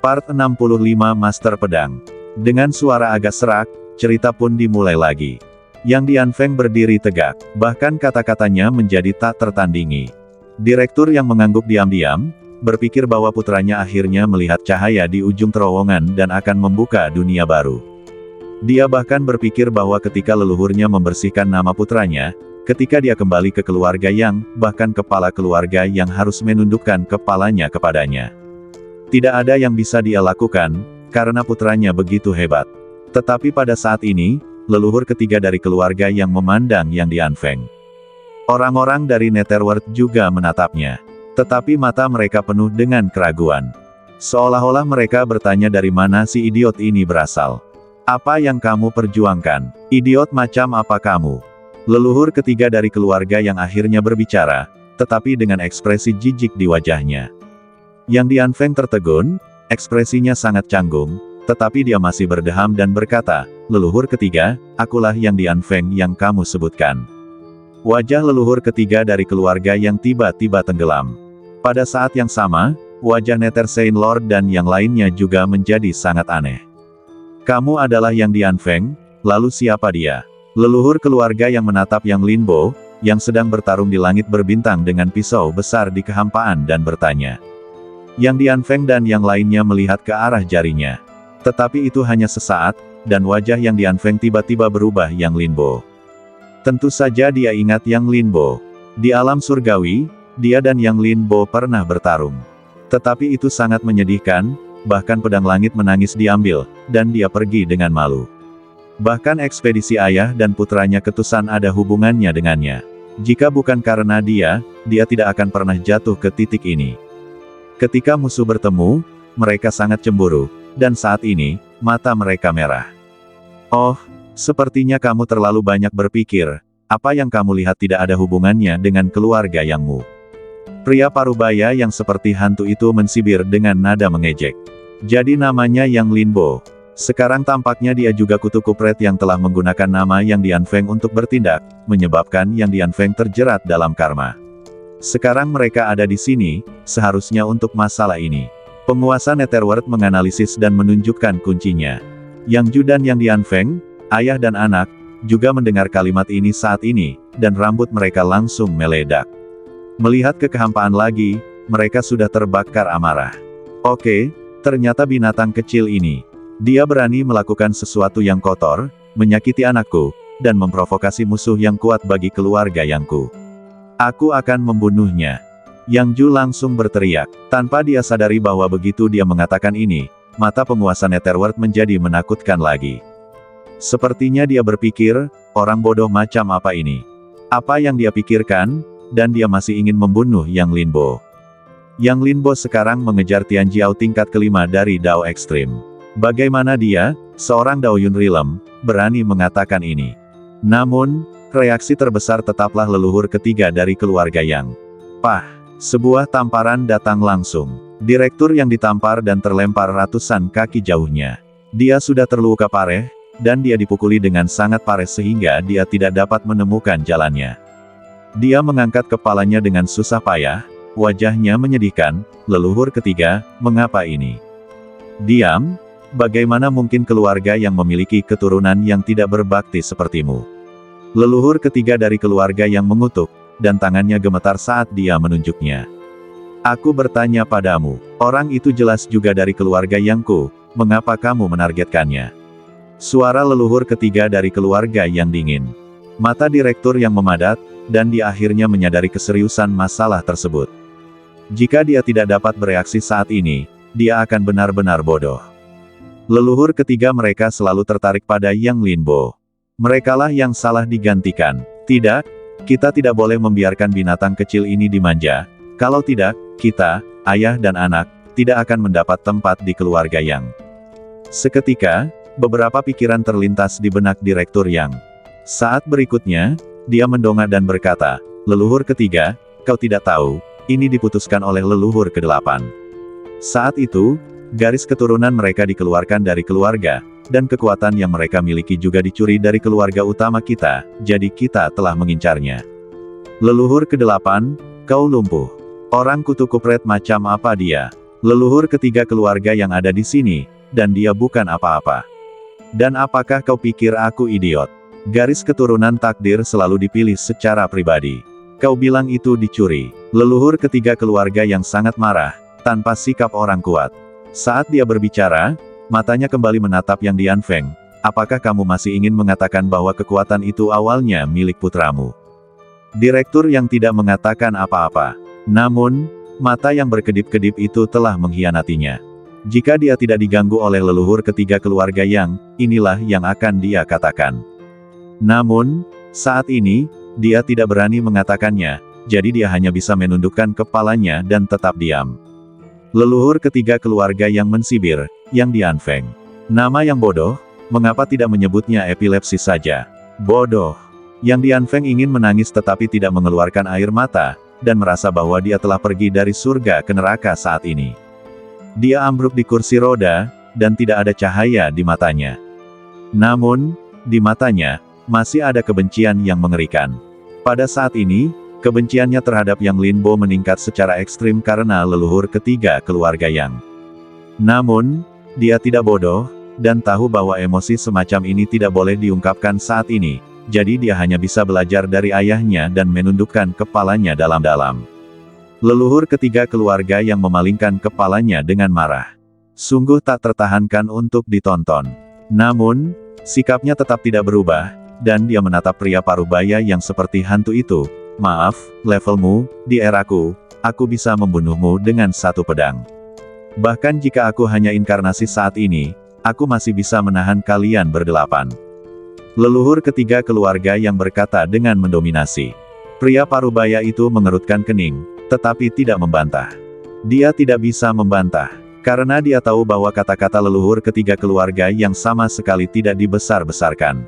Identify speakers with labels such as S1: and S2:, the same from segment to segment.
S1: Part 65 Master Pedang. Dengan suara agak serak, cerita pun dimulai lagi. Yang Dian Feng berdiri tegak, bahkan kata-katanya menjadi tak tertandingi. Direktur yang mengangguk diam-diam, berpikir bahwa putranya akhirnya melihat cahaya di ujung terowongan dan akan membuka dunia baru. Dia bahkan berpikir bahwa ketika leluhurnya membersihkan nama putranya, ketika dia kembali ke keluarga yang, bahkan kepala keluarga yang harus menundukkan kepalanya kepadanya. Tidak ada yang bisa dia lakukan, karena putranya begitu hebat. Tetapi pada saat ini, leluhur ketiga dari keluarga yang memandang Yang Dian Feng. Orang-orang dari Netherworld juga menatapnya. Tetapi mata mereka penuh dengan keraguan. Seolah-olah mereka bertanya dari mana si idiot ini berasal. Apa yang kamu perjuangkan? Idiot macam apa kamu? Leluhur ketiga dari keluarga yang akhirnya berbicara, tetapi dengan ekspresi jijik di wajahnya. Yang Dian Feng tertegun, ekspresinya sangat canggung, tetapi dia masih berdeham dan berkata, leluhur ketiga, akulah Yang Dian Feng yang kamu sebutkan. Wajah leluhur ketiga dari keluarga yang tiba-tiba tenggelam. Pada saat yang sama, wajah Nether Saint Lord dan yang lainnya juga menjadi sangat aneh. Kamu adalah Yang Dian Feng, lalu siapa dia? Leluhur keluarga yang menatap Yang Linbo, yang sedang bertarung di langit berbintang dengan pisau besar di kehampaan dan bertanya. Yang Dian Feng dan yang lainnya melihat ke arah jarinya. Tetapi itu hanya sesaat, dan wajah Yang Dian Feng tiba-tiba berubah Yang Linbo. Tentu saja dia ingat Yang Linbo. Di alam surgawi, dia dan Yang Linbo pernah bertarung. Tetapi itu sangat menyedihkan, bahkan pedang langit menangis diambil, dan dia pergi dengan malu. Bahkan ekspedisi ayah dan putranya Ketusan ada hubungannya dengannya. Jika bukan karena dia tidak akan pernah jatuh ke titik ini. Ketika musuh bertemu, mereka sangat cemburu, dan saat ini, mata mereka merah. Oh, sepertinya kamu terlalu banyak berpikir, apa yang kamu lihat tidak ada hubungannya dengan keluarga Yangmu. Pria parubaya yang seperti hantu itu mensibir dengan nada mengejek. Jadi namanya Yang Linbo. Sekarang tampaknya dia juga kutu kupret yang telah menggunakan nama Yang Dian Feng untuk bertindak, menyebabkan Yang Dian Feng terjerat dalam karma. Sekarang mereka ada di sini, seharusnya untuk masalah ini. Penguasa Netherworld menganalisis dan menunjukkan kuncinya. Yang Ju dan Yang Dian Feng, ayah dan anak, juga mendengar kalimat ini saat ini, dan rambut mereka langsung meledak. Melihat ke kehampaan lagi, mereka sudah terbakar amarah. Oke, ternyata binatang kecil ini. Dia berani melakukan sesuatu yang kotor, menyakiti anakku, dan memprovokasi musuh yang kuat bagi keluarga Yangku. Aku akan membunuhnya. Yang Ju langsung berteriak, tanpa dia sadari bahwa begitu dia mengatakan ini, mata penguasa Netherworld menjadi menakutkan lagi. Sepertinya dia berpikir, orang bodoh macam apa ini? Apa yang dia pikirkan? Dan dia masih ingin membunuh Yang Linbo. Yang Linbo sekarang mengejar Tian Jiao tingkat kelima dari Dao Ekstrim. Bagaimana dia, seorang Dao Yun Realm, berani mengatakan ini? Namun, reaksi terbesar tetaplah leluhur ketiga dari keluarga Yang. Pah! Sebuah tamparan datang langsung. Direktur yang ditampar dan terlempar ratusan kaki jauhnya. Dia sudah terluka parah, dan dia dipukuli dengan sangat parah sehingga dia tidak dapat menemukan jalannya. Dia mengangkat kepalanya dengan susah payah, wajahnya menyedihkan, leluhur ketiga, mengapa ini? Diam, bagaimana mungkin keluarga yang memiliki keturunan yang tidak berbakti sepertimu? Leluhur ketiga dari keluarga yang mengutuk, dan tangannya gemetar saat dia menunjuknya. Aku bertanya padamu, orang itu jelas juga dari keluarga Yangku, mengapa kamu menargetkannya? Suara leluhur ketiga dari keluarga yang dingin. Mata direktur yang memadat, dan dia akhirnya menyadari keseriusan masalah tersebut. Jika dia tidak dapat bereaksi saat ini, dia akan benar-benar bodoh. Leluhur ketiga mereka selalu tertarik pada Yang Linbo. Merekalah yang salah digantikan. Tidak, kita tidak boleh membiarkan binatang kecil ini dimanja. Kalau tidak, kita, ayah dan anak, tidak akan mendapat tempat di keluarga Yang. Seketika, beberapa pikiran terlintas di benak direktur Yang. Saat berikutnya, dia mendongak dan berkata, leluhur ketiga, kau tidak tahu, ini diputuskan oleh leluhur ke-8. Saat itu, garis keturunan mereka dikeluarkan dari keluarga, dan kekuatan yang mereka miliki juga dicuri dari keluarga utama kita, jadi kita telah mengincarnya. Leluhur ke-8, kau lumpuh. Orang kutu kupret macam apa dia? Leluhur ketiga keluarga yang ada di sini, dan dia bukan apa-apa. Dan apakah kau pikir aku idiot? Garis keturunan takdir selalu dipilih secara pribadi. Kau bilang itu dicuri. Leluhur ketiga keluarga yang sangat marah, tanpa sikap orang kuat. Saat dia berbicara, matanya kembali menatap Yang Dianfeng. Apakah kamu masih ingin mengatakan bahwa kekuatan itu awalnya milik putramu? Direktur yang tidak mengatakan apa-apa. Namun, mata yang berkedip-kedip itu telah mengkhianatinya. Jika dia tidak diganggu oleh leluhur ketiga keluarga Yang, inilah yang akan dia katakan. Namun, saat ini, dia tidak berani mengatakannya, jadi dia hanya bisa menundukkan kepalanya dan tetap diam. Leluhur ketiga keluarga yang mensibir, Yang Dianfeng. Nama yang bodoh, mengapa tidak menyebutnya epilepsi saja? Bodoh. Yang Dianfeng ingin menangis tetapi tidak mengeluarkan air mata, dan merasa bahwa dia telah pergi dari surga ke neraka saat ini. Dia ambruk di kursi roda, dan tidak ada cahaya di matanya. Namun, di matanya, masih ada kebencian yang mengerikan. Pada saat ini, kebenciannya terhadap Yang Linbo meningkat secara ekstrim karena leluhur ketiga keluarga Yang. Namun, dia tidak bodoh, dan tahu bahwa emosi semacam ini tidak boleh diungkapkan saat ini, jadi dia hanya bisa belajar dari ayahnya dan menundukkan kepalanya dalam-dalam. Leluhur ketiga keluarga yang memalingkan kepalanya dengan marah. Sungguh tak tertahankan untuk ditonton. Namun, sikapnya tetap tidak berubah, dan dia menatap pria parubaya yang seperti hantu itu. Maaf, levelmu, di eraku, aku bisa membunuhmu dengan satu pedang. Bahkan jika aku hanya inkarnasi saat ini, aku masih bisa menahan kalian berdelapan. Leluhur ketiga keluarga yang berkata dengan mendominasi. Pria parubaya itu mengerutkan kening, tetapi tidak membantah. Dia tidak bisa membantah, karena dia tahu bahwa kata-kata leluhur ketiga keluarga yang sama sekali tidak dibesar-besarkan.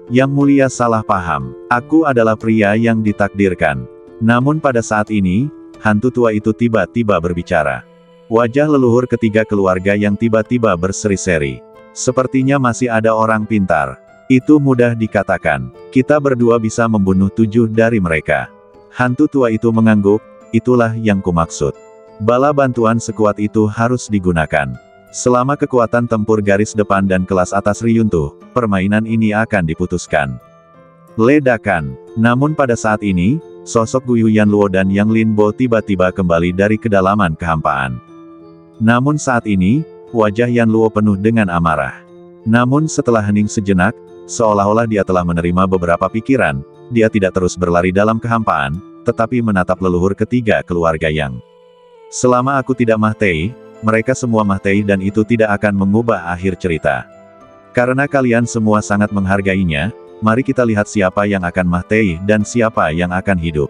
S1: Yang Mulia salah paham, aku adalah pria yang ditakdirkan. Namun pada saat ini, hantu tua itu tiba-tiba berbicara. Wajah leluhur ketiga keluarga yang tiba-tiba berseri-seri. Sepertinya masih ada orang pintar. Itu mudah dikatakan. Kita berdua bisa membunuh 7 dari mereka. Hantu tua itu mengangguk, itulah yang kumaksud. Bala bantuan sekuat itu harus digunakan. Selama kekuatan tempur garis depan dan kelas atas riyuntuh, permainan ini akan diputuskan. Ledakan. Namun pada saat ini, sosok Guiyu Yanluo dan Yang Linbo tiba-tiba kembali dari kedalaman kehampaan. Namun saat ini, wajah Yanluo penuh dengan amarah. Namun setelah hening sejenak, seolah-olah dia telah menerima beberapa pikiran, dia tidak terus berlari dalam kehampaan, tetapi menatap leluhur ketiga keluarga Yang. Selama aku tidak Mahtei, mereka semua Mahtei dan itu tidak akan mengubah akhir cerita. Karena kalian semua sangat menghargainya, mari kita lihat siapa yang akan Mahtei dan siapa yang akan hidup.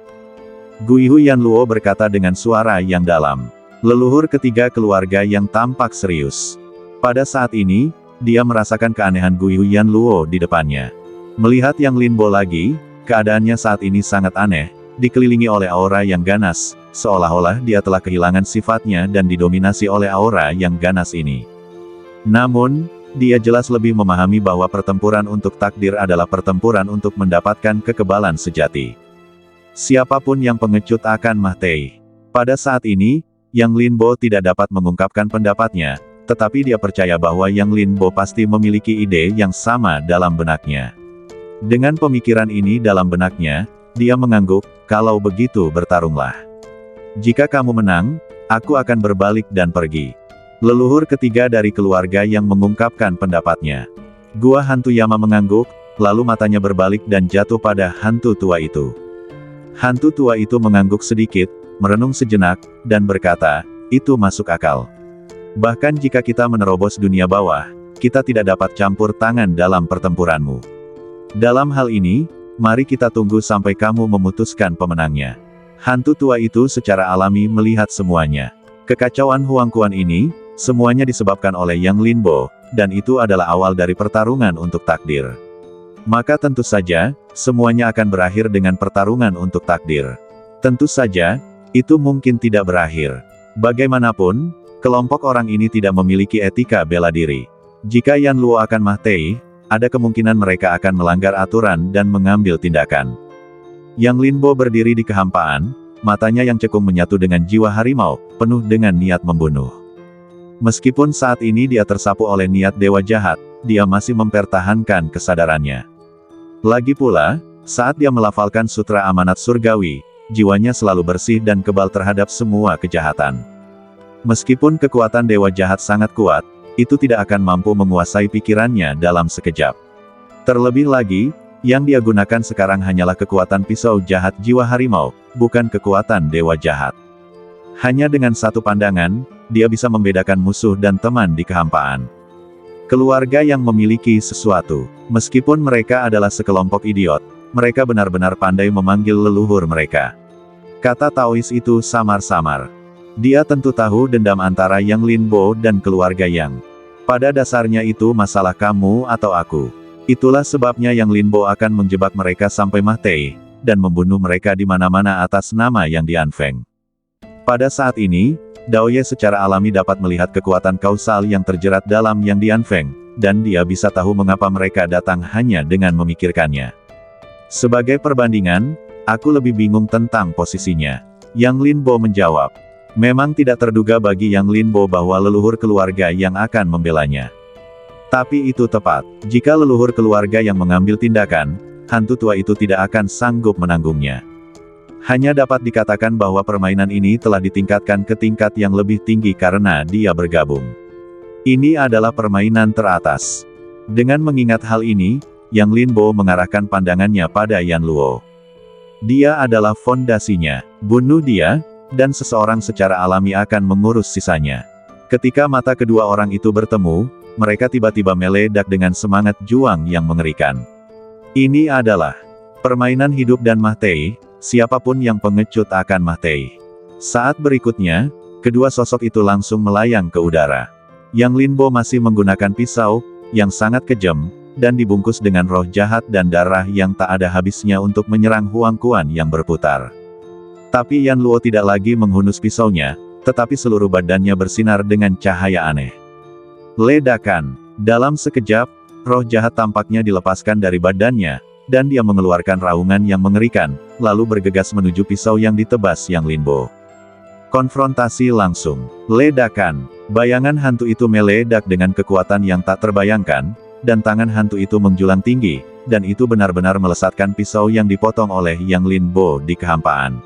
S1: Guiyu Yanluo berkata dengan suara yang dalam. Leluhur ketiga keluarga Yang tampak serius. Pada saat ini, dia merasakan keanehan Guiyu Yanluo di depannya. Melihat Yang Linbo lagi, keadaannya saat ini sangat aneh, dikelilingi oleh aura yang ganas, seolah-olah dia telah kehilangan sifatnya dan didominasi oleh aura yang ganas ini. Namun, dia jelas lebih memahami bahwa pertempuran untuk takdir adalah pertempuran untuk mendapatkan kekebalan sejati. Siapapun yang pengecut akan Mahtei. Pada saat ini, Yang Linbo tidak dapat mengungkapkan pendapatnya, tetapi dia percaya bahwa Yang Linbo pasti memiliki ide yang sama dalam benaknya. Dengan pemikiran ini dalam benaknya, dia mengangguk, kalau begitu bertarunglah. Jika kamu menang, aku akan berbalik dan pergi. Leluhur ketiga dari keluarga Yang mengungkapkan pendapatnya. Gua hantu Yama mengangguk, lalu matanya berbalik dan jatuh pada hantu tua itu. Hantu tua itu mengangguk sedikit, merenung sejenak, dan berkata, itu masuk akal. Bahkan jika kita menerobos dunia bawah, kita tidak dapat campur tangan dalam pertempuranmu. Dalam hal ini, mari kita tunggu sampai kamu memutuskan pemenangnya. Hantu tua itu secara alami melihat semuanya. Kekacauan Huangquan ini, semuanya disebabkan oleh Yang Linbo, dan itu adalah awal dari pertarungan untuk takdir. Maka tentu saja, semuanya akan berakhir dengan pertarungan untuk takdir. Tentu saja, itu mungkin tidak berakhir. Bagaimanapun, kelompok orang ini tidak memiliki etika bela diri. Jika Yanluo akan Mahtei, ada kemungkinan mereka akan melanggar aturan dan mengambil tindakan. Yang Linbo berdiri di kehampaan, matanya yang cekung menyatu dengan jiwa harimau, penuh dengan niat membunuh. Meskipun saat ini dia tersapu oleh niat dewa jahat, dia masih mempertahankan kesadarannya. Lagi pula, saat dia melafalkan sutra amanat surgawi, jiwanya selalu bersih dan kebal terhadap semua kejahatan. Meskipun kekuatan dewa jahat sangat kuat, itu tidak akan mampu menguasai pikirannya dalam sekejap. Terlebih lagi, yang dia gunakan sekarang hanyalah kekuatan pisau jahat jiwa harimau, bukan kekuatan dewa jahat. Hanya dengan satu pandangan, dia bisa membedakan musuh dan teman di kehampaan. Keluarga yang memiliki sesuatu, meskipun mereka adalah sekelompok idiot, mereka benar-benar pandai memanggil leluhur mereka. Kata Taois itu samar-samar. Dia tentu tahu dendam antara Yang Linbo dan keluarga Yang. Pada dasarnya itu masalah kamu atau aku. Itulah sebabnya Yang Linbo akan menjebak mereka sampai mati, dan membunuh mereka di mana-mana atas nama Yang Dianfeng. Pada saat ini, Daoye secara alami dapat melihat kekuatan kausal yang terjerat dalam Yang Dianfeng, dan dia bisa tahu mengapa mereka datang hanya dengan memikirkannya. Sebagai perbandingan, aku lebih bingung tentang posisinya. Yang Linbo menjawab. Memang tidak terduga bagi Yang Linbo bahwa leluhur keluarga yang akan membelanya. Tapi itu tepat, jika leluhur keluarga yang mengambil tindakan, hantu tua itu tidak akan sanggup menanggungnya. Hanya dapat dikatakan bahwa permainan ini telah ditingkatkan ke tingkat yang lebih tinggi karena dia bergabung. Ini adalah permainan teratas. Dengan mengingat hal ini, Yang Linbo mengarahkan pandangannya pada Yan Luo. Dia adalah fondasinya. Bunuh dia, dan seseorang secara alami akan mengurus sisanya. Ketika mata kedua orang itu bertemu, mereka tiba-tiba meledak dengan semangat juang yang mengerikan. Ini adalah permainan hidup dan mati, siapapun yang pengecut akan mati. Saat berikutnya, kedua sosok itu langsung melayang ke udara. Yang Linbo masih menggunakan pisau, yang sangat kejam, dan dibungkus dengan roh jahat dan darah yang tak ada habisnya untuk menyerang Huang Quan yang berputar. Tapi Yan Luo tidak lagi menghunus pisaunya, tetapi seluruh badannya bersinar dengan cahaya aneh. Ledakan. Dalam sekejap, roh jahat tampaknya dilepaskan dari badannya, dan dia mengeluarkan raungan yang mengerikan, lalu bergegas menuju pisau yang ditebas Yang Linbo. Konfrontasi langsung. Ledakan. Bayangan hantu itu meledak dengan kekuatan yang tak terbayangkan, dan tangan hantu itu menjulang tinggi, dan itu benar-benar melesatkan pisau yang dipotong oleh Yang Linbo di kehampaan.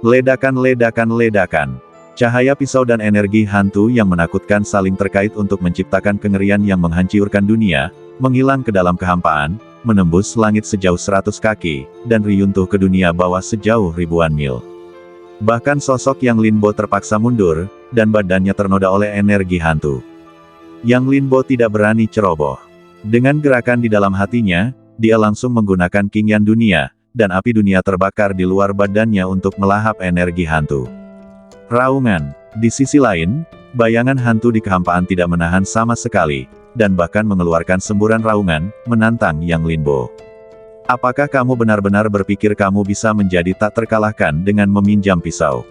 S1: Ledakan, ledakan, ledakan. Cahaya pisau dan energi hantu yang menakutkan saling terkait untuk menciptakan kengerian yang menghancurkan dunia, menghilang ke dalam kehampaan, menembus langit sejauh 100 kaki, dan riyuntuh ke dunia bawah sejauh ribuan mil. Bahkan sosok Yang Linbo terpaksa mundur, dan badannya ternoda oleh energi hantu. Yang Linbo tidak berani ceroboh. Dengan gerakan di dalam hatinya, dia langsung menggunakan Qingyan dunia, dan api dunia terbakar di luar badannya untuk melahap energi hantu. Raungan. Di sisi lain, bayangan hantu di kehampaan tidak menahan sama sekali, dan bahkan mengeluarkan semburan raungan, menantang Yang Linbo. Apakah kamu benar-benar berpikir kamu bisa menjadi tak terkalahkan dengan meminjam pisau?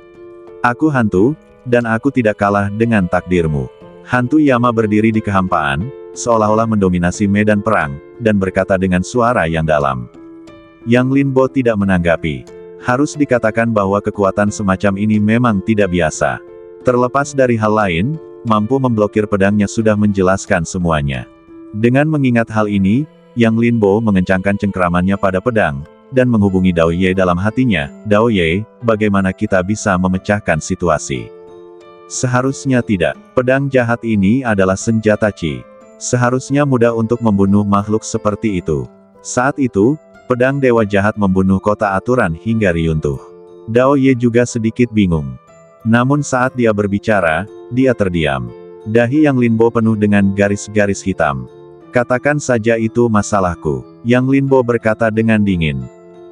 S1: Aku hantu, dan aku tidak kalah dengan takdirmu. Hantu Yama berdiri di kehampaan, seolah-olah mendominasi medan perang, dan berkata dengan suara yang dalam. Yang Linbo tidak menanggapi. Harus dikatakan bahwa kekuatan semacam ini memang tidak biasa. Terlepas dari hal lain, mampu memblokir pedangnya sudah menjelaskan semuanya. Dengan mengingat hal ini, Yang Linbo mengencangkan cengkeramannya pada pedang, dan menghubungi Daoye dalam hatinya. Daoye, bagaimana kita bisa memecahkan situasi? Seharusnya tidak. Pedang jahat ini adalah senjata Qi. Seharusnya mudah untuk membunuh makhluk seperti itu. Saat itu, pedang dewa jahat membunuh kota aturan hingga riyuntuh. Daoye juga sedikit bingung. Namun saat dia berbicara, dia terdiam. Dahi Yang Linbo penuh dengan garis-garis hitam. Katakan saja itu masalahku. Yang Linbo berkata dengan dingin.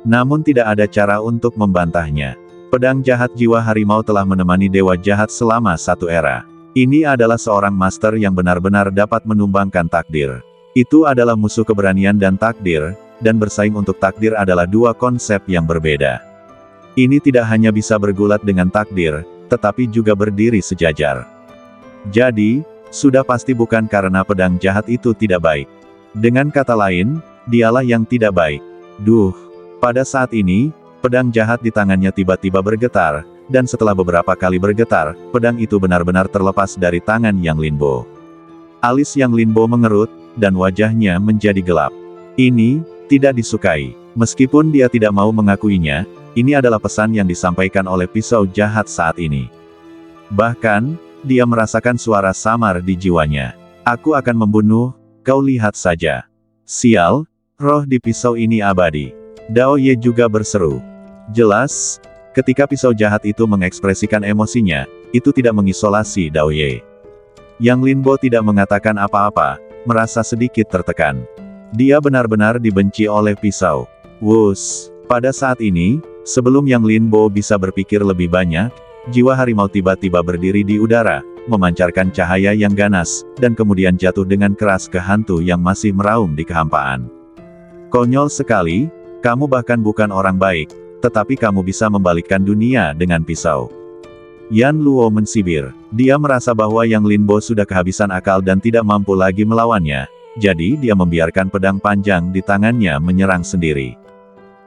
S1: Namun tidak ada cara untuk membantahnya. Pedang jahat jiwa harimau telah menemani dewa jahat selama satu era. Ini adalah seorang master yang benar-benar dapat menumbangkan takdir. Itu adalah musuh keberanian dan takdir, dan bersaing untuk takdir adalah dua konsep yang berbeda. Ini tidak hanya bisa bergulat dengan takdir, tetapi juga berdiri sejajar. Jadi, sudah pasti bukan karena pedang jahat itu tidak baik. Dengan kata lain, dialah yang tidak baik. Duh, pada saat ini, Pedang jahat di tangannya tiba-tiba bergetar, dan setelah beberapa kali bergetar, pedang itu benar-benar terlepas dari tangan Yang Linbo. Alis Yang Linbo mengerut, dan wajahnya menjadi gelap. Ini tidak disukai. Meskipun dia tidak mau mengakuinya, ini adalah pesan yang disampaikan oleh pisau jahat saat ini. Bahkan, dia merasakan suara samar di jiwanya. Aku akan membunuh, kau lihat saja. Sial, roh di pisau ini abadi. Dao Ye juga berseru. Jelas, ketika pisau jahat itu mengekspresikan emosinya, itu tidak mengisolasi Dao Ye. Yang Linbo tidak mengatakan apa-apa, merasa sedikit tertekan. Dia benar-benar dibenci oleh pisau. Wus, pada saat ini, sebelum Yang Linbo bisa berpikir lebih banyak, jiwa harimau tiba-tiba berdiri di udara, memancarkan cahaya yang ganas, dan kemudian jatuh dengan keras ke hantu yang masih meraung di kehampaan. Konyol sekali, kamu bahkan bukan orang baik, tetapi kamu bisa membalikkan dunia dengan pisau. Yan Luo mensibir. Dia merasa bahwa Yang Linbo sudah kehabisan akal dan tidak mampu lagi melawannya, jadi dia membiarkan pedang panjang di tangannya menyerang sendiri.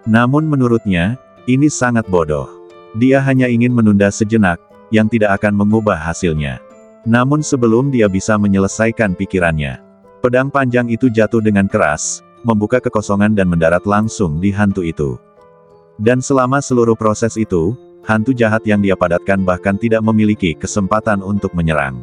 S1: Namun menurutnya, ini sangat bodoh. Dia hanya ingin menunda sejenak, yang tidak akan mengubah hasilnya. Namun sebelum dia bisa menyelesaikan pikirannya, pedang panjang itu jatuh dengan keras, membuka kekosongan dan mendarat langsung di hantu itu. Dan selama seluruh proses itu, hantu jahat yang dia padatkan bahkan tidak memiliki kesempatan untuk menyerang.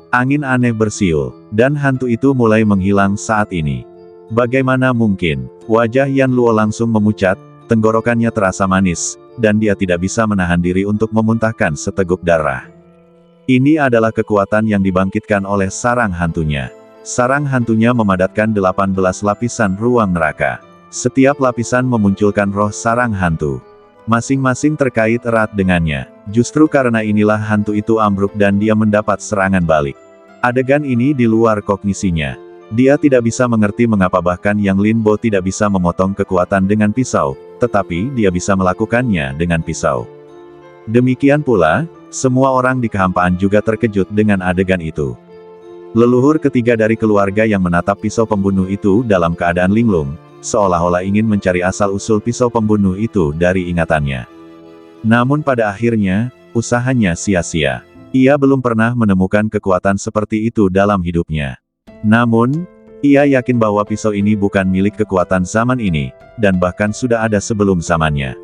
S1: Angin aneh bersiul, dan hantu itu mulai menghilang saat ini. Bagaimana mungkin? Wajah Yan Luo langsung memucat, tenggorokannya terasa manis, dan dia tidak bisa menahan diri untuk memuntahkan seteguk darah. Ini adalah kekuatan yang dibangkitkan oleh sarang hantunya. Sarang hantunya memadatkan 18 lapisan ruang neraka. Setiap lapisan memunculkan roh sarang hantu. Masing-masing terkait erat dengannya. Justru karena inilah hantu itu ambruk dan dia mendapat serangan balik. Adegan ini di luar kognisinya. Dia tidak bisa mengerti mengapa bahkan Yang Linbo tidak bisa memotong kekuatan dengan pisau, tetapi dia bisa melakukannya dengan pisau. Demikian pula, semua orang di kehampaan juga terkejut dengan adegan itu. Leluhur ketiga dari keluarga yang menatap pisau pembunuh itu dalam keadaan linglung, seolah-olah ingin mencari asal-usul pisau pembunuh itu dari ingatannya. Namun pada akhirnya, usahanya sia-sia. Ia belum pernah menemukan kekuatan seperti itu dalam hidupnya. Namun, ia yakin bahwa pisau ini bukan milik kekuatan zaman ini, dan bahkan sudah ada sebelum zamannya.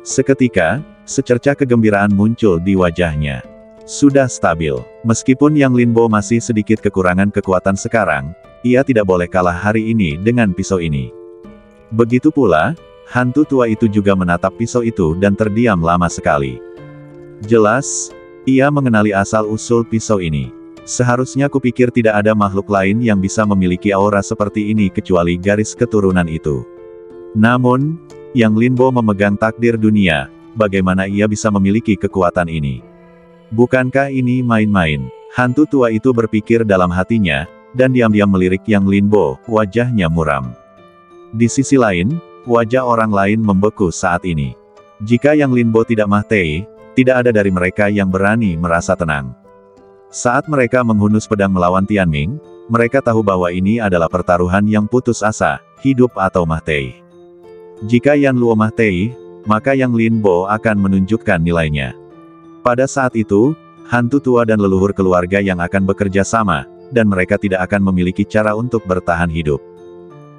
S1: Seketika, secercah kegembiraan muncul di wajahnya. Sudah stabil. Meskipun Yang Linbo masih sedikit kekurangan kekuatan sekarang, ia tidak boleh kalah hari ini dengan pisau ini. Begitu pula, hantu tua itu juga menatap pisau itu dan terdiam lama sekali. Jelas, ia mengenali asal-usul pisau ini. Seharusnya kupikir tidak ada makhluk lain yang bisa memiliki aura seperti ini kecuali garis keturunan itu. Namun, Yang Linbo memegang takdir dunia, bagaimana ia bisa memiliki kekuatan ini? Bukankah ini main-main? Hantu tua itu berpikir dalam hatinya, dan diam-diam melirik Yang Linbo, wajahnya muram. Di sisi lain, wajah orang lain membeku saat ini. Jika Yang Linbo tidak mati, tidak ada dari mereka yang berani merasa tenang. Saat mereka menghunus pedang melawan Tianming, mereka tahu bahwa ini adalah pertaruhan yang putus asa, hidup atau mati. Jika Yan Luo mati, maka Yang Linbo akan menunjukkan nilainya. Pada saat itu, hantu tua dan leluhur keluarga yang akan bekerja sama, dan mereka tidak akan memiliki cara untuk bertahan hidup.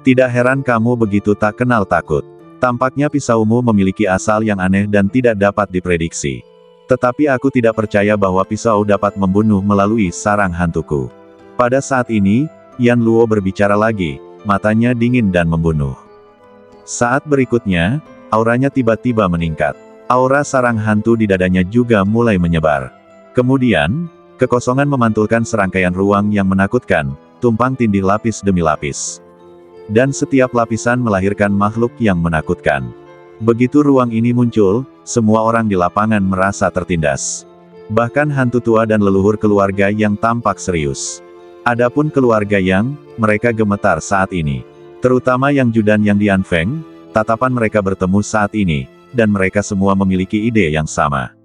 S1: Tidak heran kamu begitu tak kenal takut. Tampaknya pisaumu memiliki asal yang aneh dan tidak dapat diprediksi. Tetapi aku tidak percaya bahwa pisau dapat membunuh melalui sarang hantuku. Pada saat ini, Yan Luo berbicara lagi, matanya dingin dan membunuh. Saat berikutnya, auranya tiba-tiba meningkat. Aura sarang hantu di dadanya juga mulai menyebar. Kemudian, kekosongan memantulkan serangkaian ruang yang menakutkan, tumpang tindih lapis demi lapis. Dan setiap lapisan melahirkan makhluk yang menakutkan. Begitu ruang ini muncul, semua orang di lapangan merasa tertindas. Bahkan hantu tua dan leluhur keluarga yang tampak serius. Adapun keluarga yang, mereka gemetar saat ini. Terutama Yang Ju dan Yang Dianfeng, tatapan mereka bertemu saat ini, dan mereka semua memiliki ide yang sama.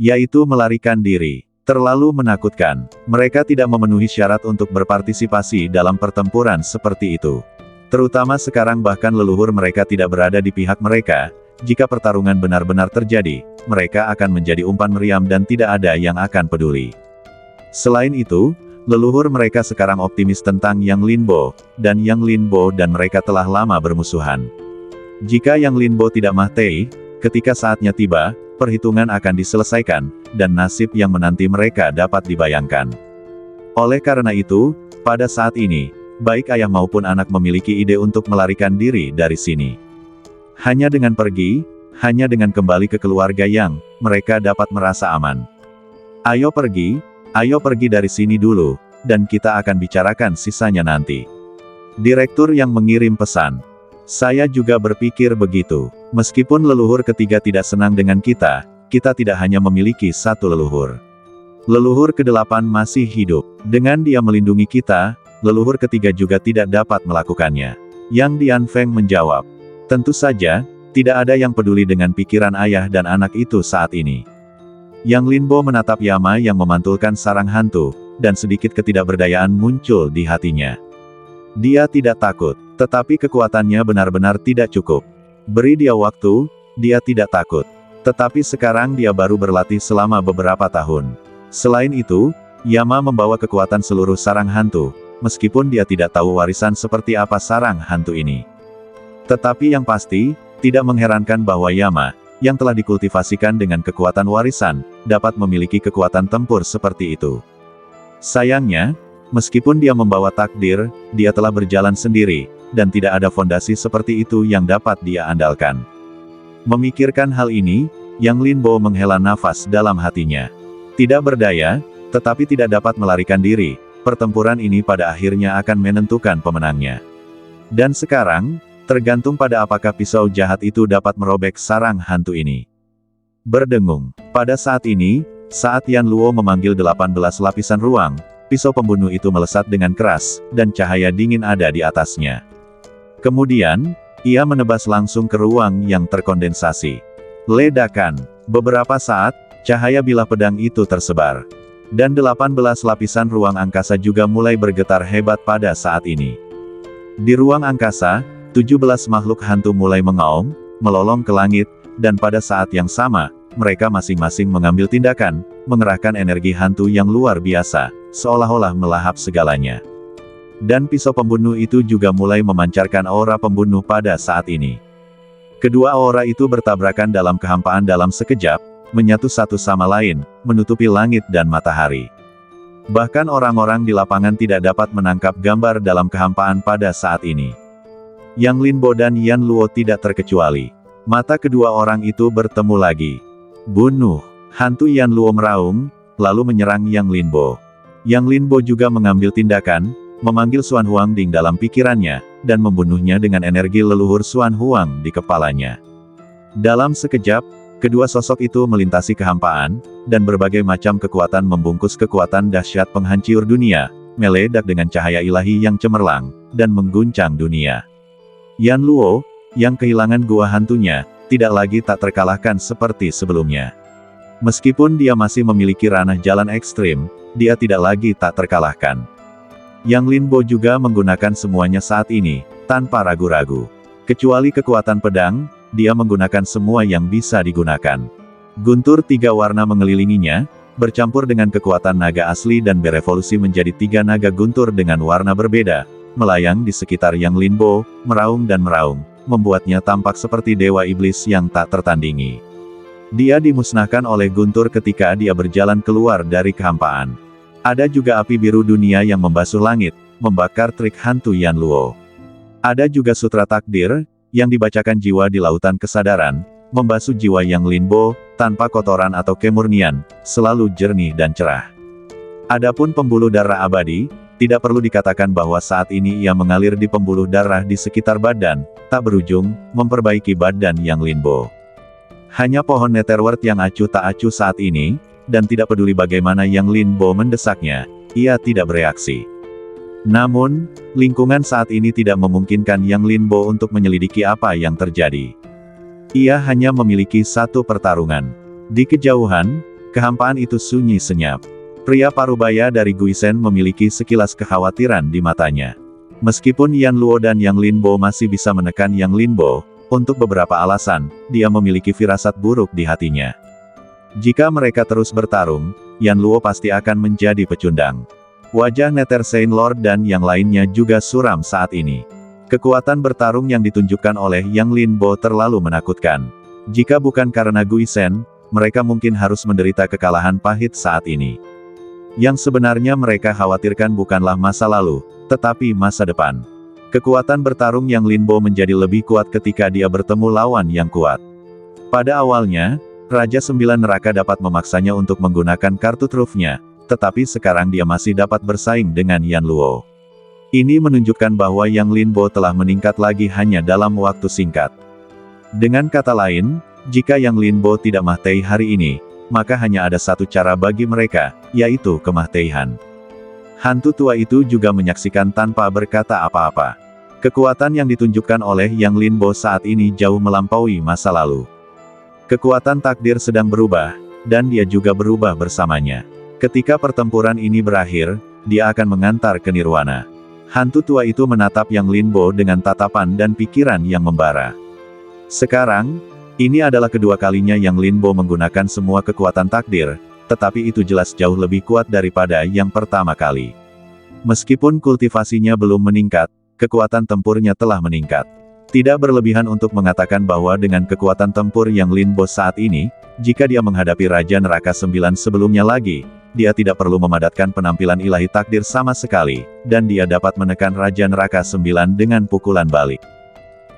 S1: Yaitu melarikan diri. Terlalu menakutkan. Mereka tidak memenuhi syarat untuk berpartisipasi dalam pertempuran seperti itu. Terutama sekarang bahkan leluhur mereka tidak berada di pihak mereka, jika pertarungan benar-benar terjadi, mereka akan menjadi umpan meriam dan tidak ada yang akan peduli. Selain itu, leluhur mereka sekarang optimis tentang Yang Linbo, dan Yang Linbo dan mereka telah lama bermusuhan. Jika Yang Linbo tidak mati, ketika saatnya tiba, perhitungan akan diselesaikan, dan nasib yang menanti mereka dapat dibayangkan. Oleh karena itu, pada saat ini, baik ayah maupun anak memiliki ide untuk melarikan diri dari sini. Hanya dengan pergi, hanya dengan kembali ke keluarga Yang, mereka dapat merasa aman. Ayo pergi dari sini dulu, dan kita akan bicarakan sisanya nanti. Direktur Yang mengirim pesan. Saya juga berpikir begitu. Meskipun leluhur ketiga tidak senang dengan kita tidak hanya memiliki satu leluhur. Leluhur ke-8 masih hidup. Dengan dia melindungi kita, leluhur ketiga juga tidak dapat melakukannya. Yang Dianfeng menjawab. Tentu saja, tidak ada yang peduli dengan pikiran ayah dan anak itu saat ini. Yang Linbo menatap Yama yang memantulkan sarang hantu, dan sedikit ketidakberdayaan muncul di hatinya. Dia tidak takut, tetapi kekuatannya benar-benar tidak cukup. Beri dia waktu, dia tidak takut. Tetapi sekarang dia baru berlatih selama beberapa tahun. Selain itu, Yama membawa kekuatan seluruh sarang hantu, meskipun dia tidak tahu warisan seperti apa sarang hantu ini. Tetapi yang pasti, tidak mengherankan bahwa Yama, yang telah dikultivasikan dengan kekuatan warisan, dapat memiliki kekuatan tempur seperti itu. Sayangnya, meskipun dia membawa takdir, dia telah berjalan sendiri, dan tidak ada fondasi seperti itu yang dapat dia andalkan. Memikirkan hal ini, Yang Linbo menghela nafas dalam hatinya. Tidak berdaya, tetapi tidak dapat melarikan diri, pertempuran ini pada akhirnya akan menentukan pemenangnya. Dan sekarang, tergantung pada apakah pisau jahat itu dapat merobek sarang hantu ini. Berdengung. Pada saat ini, saat Yan Luo memanggil 18 lapisan ruang, pisau pembunuh itu melesat dengan keras, dan cahaya dingin ada di atasnya. Kemudian, ia menebas langsung ke ruang yang terkondensasi. Ledakan. Beberapa saat, cahaya bilah pedang itu tersebar. Dan 18 lapisan ruang angkasa juga mulai bergetar hebat pada saat ini. Di ruang angkasa, 17 makhluk hantu mulai mengaum, melolong ke langit, dan pada saat yang sama, mereka masing-masing mengambil tindakan, mengerahkan energi hantu yang luar biasa, seolah-olah melahap segalanya. Dan pisau pembunuh itu juga mulai memancarkan aura pembunuh pada saat ini. Kedua aura itu bertabrakan dalam kehampaan dalam sekejap, menyatu satu sama lain, menutupi langit dan matahari. Bahkan orang-orang di lapangan tidak dapat menangkap gambar dalam kehampaan pada saat ini. Yang Linbo dan Yan Luo tidak terkecuali. Mata kedua orang itu bertemu lagi. Bunuh! Hantu Yan Luo meraung, lalu menyerang Yang Linbo. Yang Linbo juga mengambil tindakan, memanggil Xuan Huangding dalam pikirannya, dan membunuhnya dengan energi leluhur Xuan Huang di kepalanya. Dalam sekejap, kedua sosok itu melintasi kehampaan, dan berbagai macam kekuatan membungkus kekuatan dahsyat penghancur dunia, meledak dengan cahaya ilahi yang cemerlang, dan mengguncang dunia. Yan Luo, yang kehilangan gua hantunya, tidak lagi tak terkalahkan seperti sebelumnya. Meskipun dia masih memiliki ranah jalan ekstrim, dia tidak lagi tak terkalahkan. Yang Linbo juga menggunakan semuanya saat ini, tanpa ragu-ragu. Kecuali kekuatan pedang, dia menggunakan semua yang bisa digunakan. Guntur 3 warna mengelilinginya, bercampur dengan kekuatan naga asli dan berevolusi menjadi 3 naga guntur dengan warna berbeda, melayang di sekitar Yang Linbo, meraung dan meraung, membuatnya tampak seperti dewa iblis yang tak tertandingi. Dia dimusnahkan oleh guntur ketika dia berjalan keluar dari kehampaan. Ada juga api biru dunia yang membasuh langit, membakar trik hantu Yan Luo. Ada juga sutra takdir, yang dibacakan jiwa di lautan kesadaran, membasuh jiwa Yang Linbo, tanpa kotoran atau kemurnian, selalu jernih dan cerah. Adapun pembuluh darah abadi, tidak perlu dikatakan bahwa saat ini ia mengalir di pembuluh darah di sekitar badan, tak berujung, memperbaiki badan Yang Linbo. Hanya pohon Netherworld yang acuh tak acuh saat ini, dan tidak peduli bagaimana Yang Linbo mendesaknya, ia tidak bereaksi. Namun, lingkungan saat ini tidak memungkinkan Yang Linbo untuk menyelidiki apa yang terjadi. Ia hanya memiliki satu pertarungan. Di kejauhan, kehampaan itu sunyi senyap. Pria parubaya dari Guisen memiliki sekilas kekhawatiran di matanya. Meskipun Yan Luo dan Yang Linbo masih bisa menekan Yang Linbo, untuk beberapa alasan, dia memiliki firasat buruk di hatinya. Jika mereka terus bertarung, Yan Luo pasti akan menjadi pecundang. Wajah Nether Saint Lord dan yang lainnya juga suram saat ini. Kekuatan bertarung yang ditunjukkan oleh Yang Linbo terlalu menakutkan. Jika bukan karena Guisen, mereka mungkin harus menderita kekalahan pahit saat ini. Yang sebenarnya mereka khawatirkan bukanlah masa lalu, tetapi masa depan. Kekuatan bertarung Yang Linbo menjadi lebih kuat ketika dia bertemu lawan yang kuat. Pada awalnya, Raja Sembilan Neraka dapat memaksanya untuk menggunakan kartu trufnya, tetapi sekarang dia masih dapat bersaing dengan Yan Luo. Ini menunjukkan bahwa Yang Linbo telah meningkat lagi hanya dalam waktu singkat. Dengan kata lain, jika Yang Linbo tidak Mahtei hari ini, maka hanya ada satu cara bagi mereka, yaitu kemahteihan. Hantu tua itu juga menyaksikan tanpa berkata apa-apa. Kekuatan yang ditunjukkan oleh Yang Linbo saat ini jauh melampaui masa lalu. Kekuatan takdir sedang berubah, dan dia juga berubah bersamanya. Ketika pertempuran ini berakhir, dia akan mengantar ke nirwana. Hantu tua itu menatap Yang Linbo dengan tatapan dan pikiran yang membara. Sekarang, ini adalah kedua kalinya Yang Linbo menggunakan semua kekuatan takdir, tetapi itu jelas jauh lebih kuat daripada yang pertama kali. Meskipun kultivasinya belum meningkat, kekuatan tempurnya telah meningkat. Tidak berlebihan untuk mengatakan bahwa dengan kekuatan tempur Yang Linbo saat ini, jika dia menghadapi Raja Neraka 9 sebelumnya lagi, dia tidak perlu memadatkan penampilan ilahi takdir sama sekali, dan dia dapat menekan Raja Neraka 9 dengan pukulan balik.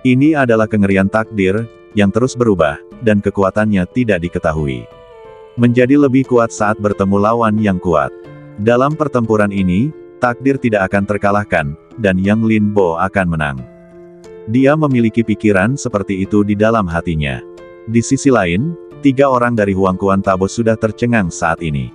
S1: Ini adalah kengerian takdir, yang terus berubah, dan kekuatannya tidak diketahui. Menjadi lebih kuat saat bertemu lawan yang kuat. Dalam pertempuran ini, takdir tidak akan terkalahkan, dan Yang Linbo akan menang. Dia memiliki pikiran seperti itu di dalam hatinya. Di sisi lain, 3 orang dari Huang Quan Tabo sudah tercengang saat ini.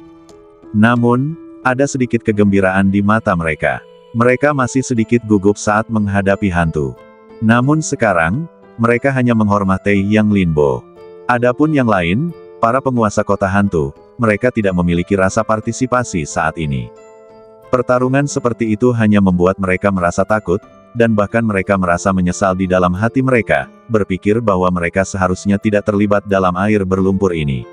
S1: Namun, ada sedikit kegembiraan di mata mereka. Mereka masih sedikit gugup saat menghadapi hantu. Namun sekarang, mereka hanya menghormati Yang Linbo. Adapun yang lain, para penguasa kota hantu, mereka tidak memiliki rasa partisipasi saat ini. Pertarungan seperti itu hanya membuat mereka merasa takut, dan bahkan mereka merasa menyesal di dalam hati mereka, berpikir bahwa mereka seharusnya tidak terlibat dalam air berlumpur ini.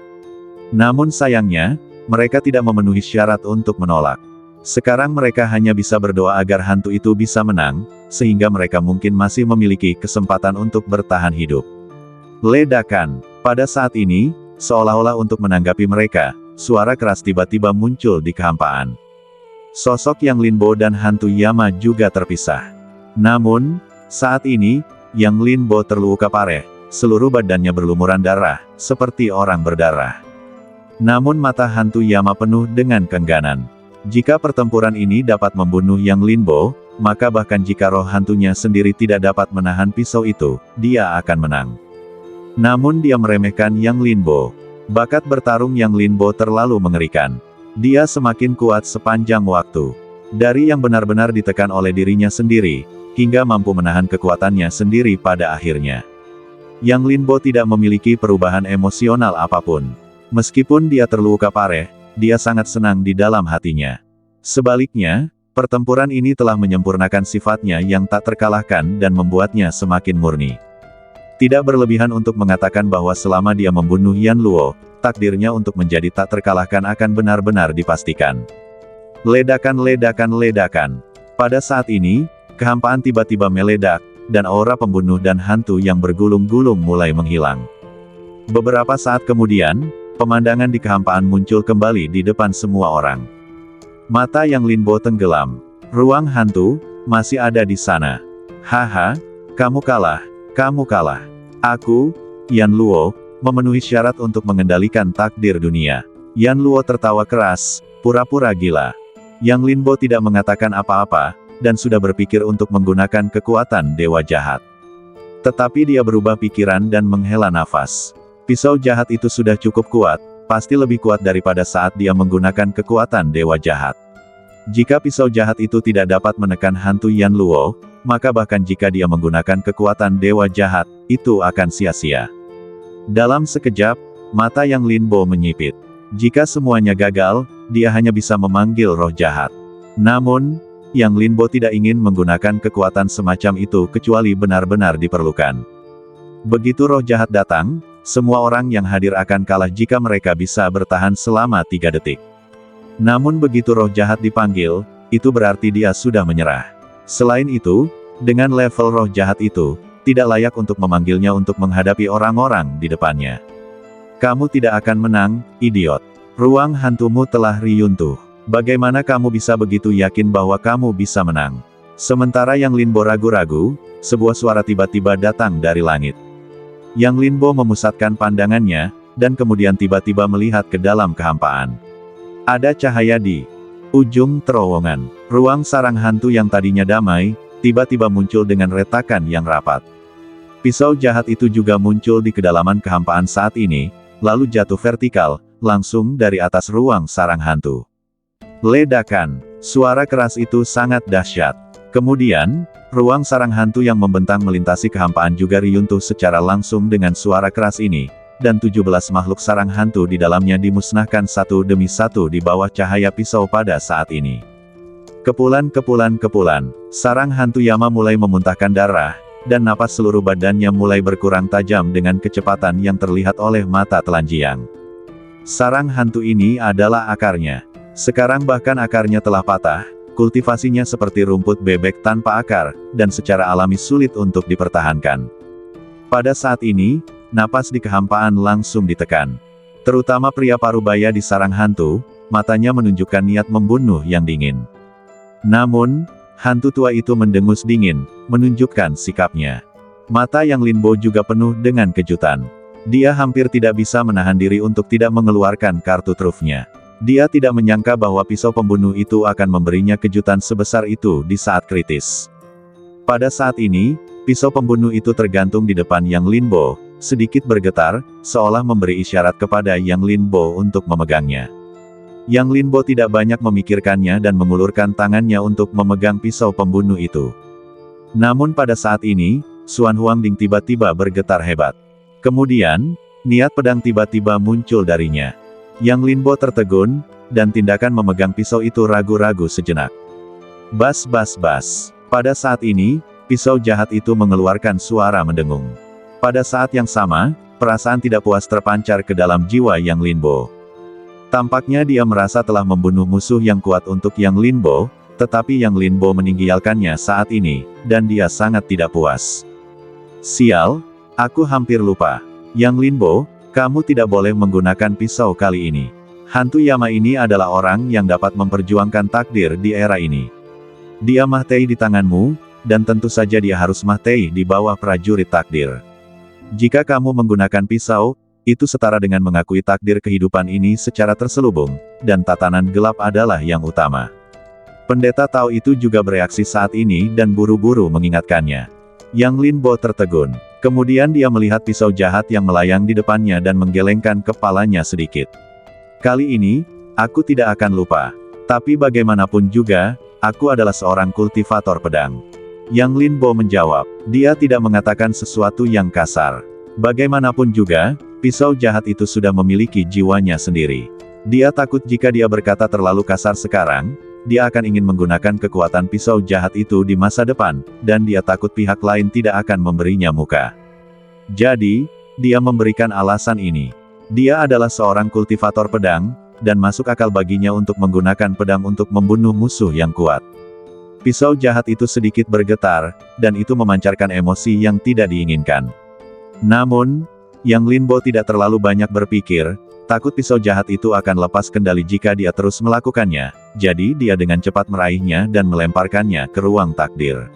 S1: Namun sayangnya, mereka tidak memenuhi syarat untuk menolak. Sekarang mereka hanya bisa berdoa agar hantu itu bisa menang, sehingga mereka mungkin masih memiliki kesempatan untuk bertahan hidup. Ledakan. Pada saat ini, seolah-olah untuk menanggapi mereka, suara keras tiba-tiba muncul di kehampaan. Sosok Yang Linbo dan hantu Yama juga terpisah. Namun, saat ini, Yang Linbo terluka parah, seluruh badannya berlumuran darah, seperti orang berdarah. Namun mata hantu Yama penuh dengan keengganan. Jika pertempuran ini dapat membunuh Yang Linbo, maka bahkan jika roh hantunya sendiri tidak dapat menahan pisau itu, dia akan menang. Namun dia meremehkan Yang Linbo. Bakat bertarung Yang Linbo terlalu mengerikan. Dia semakin kuat sepanjang waktu. Dari yang benar-benar ditekan oleh dirinya sendiri, hingga mampu menahan kekuatannya sendiri pada akhirnya. Yang Linbo tidak memiliki perubahan emosional apapun. Meskipun dia terluka parah, dia sangat senang di dalam hatinya. Sebaliknya, pertempuran ini telah menyempurnakan sifatnya yang tak terkalahkan dan membuatnya semakin murni. Tidak berlebihan untuk mengatakan bahwa selama dia membunuh Yan Luo, takdirnya untuk menjadi tak terkalahkan akan benar-benar dipastikan. Ledakan, ledakan, ledakan. Pada saat ini, kehampaan tiba-tiba meledak, dan aura pembunuh dan hantu yang bergulung-gulung mulai menghilang. Beberapa saat kemudian, pemandangan di kehampaan muncul kembali di depan semua orang. Mata Yang Linbo tenggelam. Ruang hantu masih ada di sana. Haha, kamu kalah, kamu kalah. Aku, Yan Luo, memenuhi syarat untuk mengendalikan takdir dunia. Yan Luo tertawa keras, pura-pura gila. Yang Linbo tidak mengatakan apa-apa, dan sudah berpikir untuk menggunakan kekuatan dewa jahat. Tetapi dia berubah pikiran dan menghela nafas. Pisau jahat itu sudah cukup kuat, pasti lebih kuat daripada saat dia menggunakan kekuatan dewa jahat. Jika pisau jahat itu tidak dapat menekan hantu Yan Luo, maka bahkan jika dia menggunakan kekuatan dewa jahat, itu akan sia-sia. Dalam sekejap, mata Yang Linbo menyipit. Jika semuanya gagal, dia hanya bisa memanggil roh jahat. Namun, Yang Linbo tidak ingin menggunakan kekuatan semacam itu kecuali benar-benar diperlukan. Begitu roh jahat datang, semua orang yang hadir akan kalah jika mereka bisa bertahan selama 3 detik. Namun begitu roh jahat dipanggil, itu berarti dia sudah menyerah. Selain itu, dengan level roh jahat itu, tidak layak untuk memanggilnya untuk menghadapi orang-orang di depannya. Kamu tidak akan menang, idiot. Ruang hantumu telah runtuh. Bagaimana kamu bisa begitu yakin bahwa kamu bisa menang? Sementara Yang Linbo ragu-ragu, sebuah suara tiba-tiba datang dari langit. Yang Linbo memusatkan pandangannya, dan kemudian tiba-tiba melihat ke dalam kehampaan. Ada cahaya di ujung terowongan. Ruang sarang hantu yang tadinya damai, tiba-tiba muncul dengan retakan yang rapat. Pisau jahat itu juga muncul di kedalaman kehampaan saat ini, lalu jatuh vertikal, langsung dari atas ruang sarang hantu. Ledakan. Suara keras itu sangat dahsyat. Kemudian, ruang sarang hantu yang membentang melintasi kehampaan juga runtuh secara langsung dengan suara keras ini, dan 17 makhluk sarang hantu di dalamnya dimusnahkan satu demi satu di bawah cahaya pisau pada saat ini. Kepulan, sarang hantu Yama mulai memuntahkan darah, dan napas seluruh badannya mulai berkurang tajam dengan kecepatan yang terlihat oleh mata telanjang. Sarang hantu ini adalah akarnya. Sekarang bahkan akarnya telah patah, kultivasinya seperti rumput bebek tanpa akar, dan secara alami sulit untuk dipertahankan. Pada saat ini, napas di kehampaan langsung ditekan. Terutama pria parubaya di sarang hantu, matanya menunjukkan niat membunuh yang dingin. Namun, hantu tua itu mendengus dingin, menunjukkan sikapnya. Mata Yang Linbo juga penuh dengan kejutan. Dia hampir tidak bisa menahan diri untuk tidak mengeluarkan kartu trufnya. Dia tidak menyangka bahwa pisau pembunuh itu akan memberinya kejutan sebesar itu di saat kritis. Pada saat ini, pisau pembunuh itu tergantung di depan Yang Linbo, sedikit bergetar, seolah memberi isyarat kepada Yang Linbo untuk memegangnya. Yang Linbo tidak banyak memikirkannya dan mengulurkan tangannya untuk memegang pisau pembunuh itu. Namun pada saat ini, Xuan Huangding tiba-tiba bergetar hebat. Kemudian, niat pedang tiba-tiba muncul darinya. Yang Linbo tertegun, dan tindakan memegang pisau itu ragu-ragu sejenak. Bas. Pada saat ini, pisau jahat itu mengeluarkan suara mendengung. Pada saat yang sama, perasaan tidak puas terpancar ke dalam jiwa Yang Linbo. Tampaknya dia merasa telah membunuh musuh yang kuat untuk Yang Linbo, tetapi Yang Linbo meninggalkannya saat ini, dan dia sangat tidak puas. Sial, aku hampir lupa. Yang Linbo, kamu tidak boleh menggunakan pisau kali ini. Hantu Yama ini adalah orang yang dapat memperjuangkan takdir di era ini. Dia mati di tanganmu, dan tentu saja dia harus mati di bawah prajurit takdir. Jika kamu menggunakan pisau, itu setara dengan mengakui takdir kehidupan ini secara terselubung, dan tatanan gelap adalah yang utama. Pendeta Tao itu juga bereaksi saat ini dan buru-buru mengingatkannya. Yang Linbo tertegun. Kemudian dia melihat pisau jahat yang melayang di depannya dan menggelengkan kepalanya sedikit. Kali ini, aku tidak akan lupa. Tapi bagaimanapun juga, aku adalah seorang kultivator pedang. Yang Linbo menjawab. Dia tidak mengatakan sesuatu yang kasar. Bagaimanapun juga, pisau jahat itu sudah memiliki jiwanya sendiri. Dia takut jika dia berkata terlalu kasar sekarang, dia akan ingin menggunakan kekuatan pisau jahat itu di masa depan, dan dia takut pihak lain tidak akan memberinya muka. Jadi, dia memberikan alasan ini. Dia adalah seorang kultivator pedang, dan masuk akal baginya untuk menggunakan pedang untuk membunuh musuh yang kuat. Pisau jahat itu sedikit bergetar, dan itu memancarkan emosi yang tidak diinginkan. Namun, Yang Linbo tidak terlalu banyak berpikir, takut pisau jahat itu akan lepas kendali jika dia terus melakukannya, jadi dia dengan cepat meraihnya dan melemparkannya ke ruang takdir.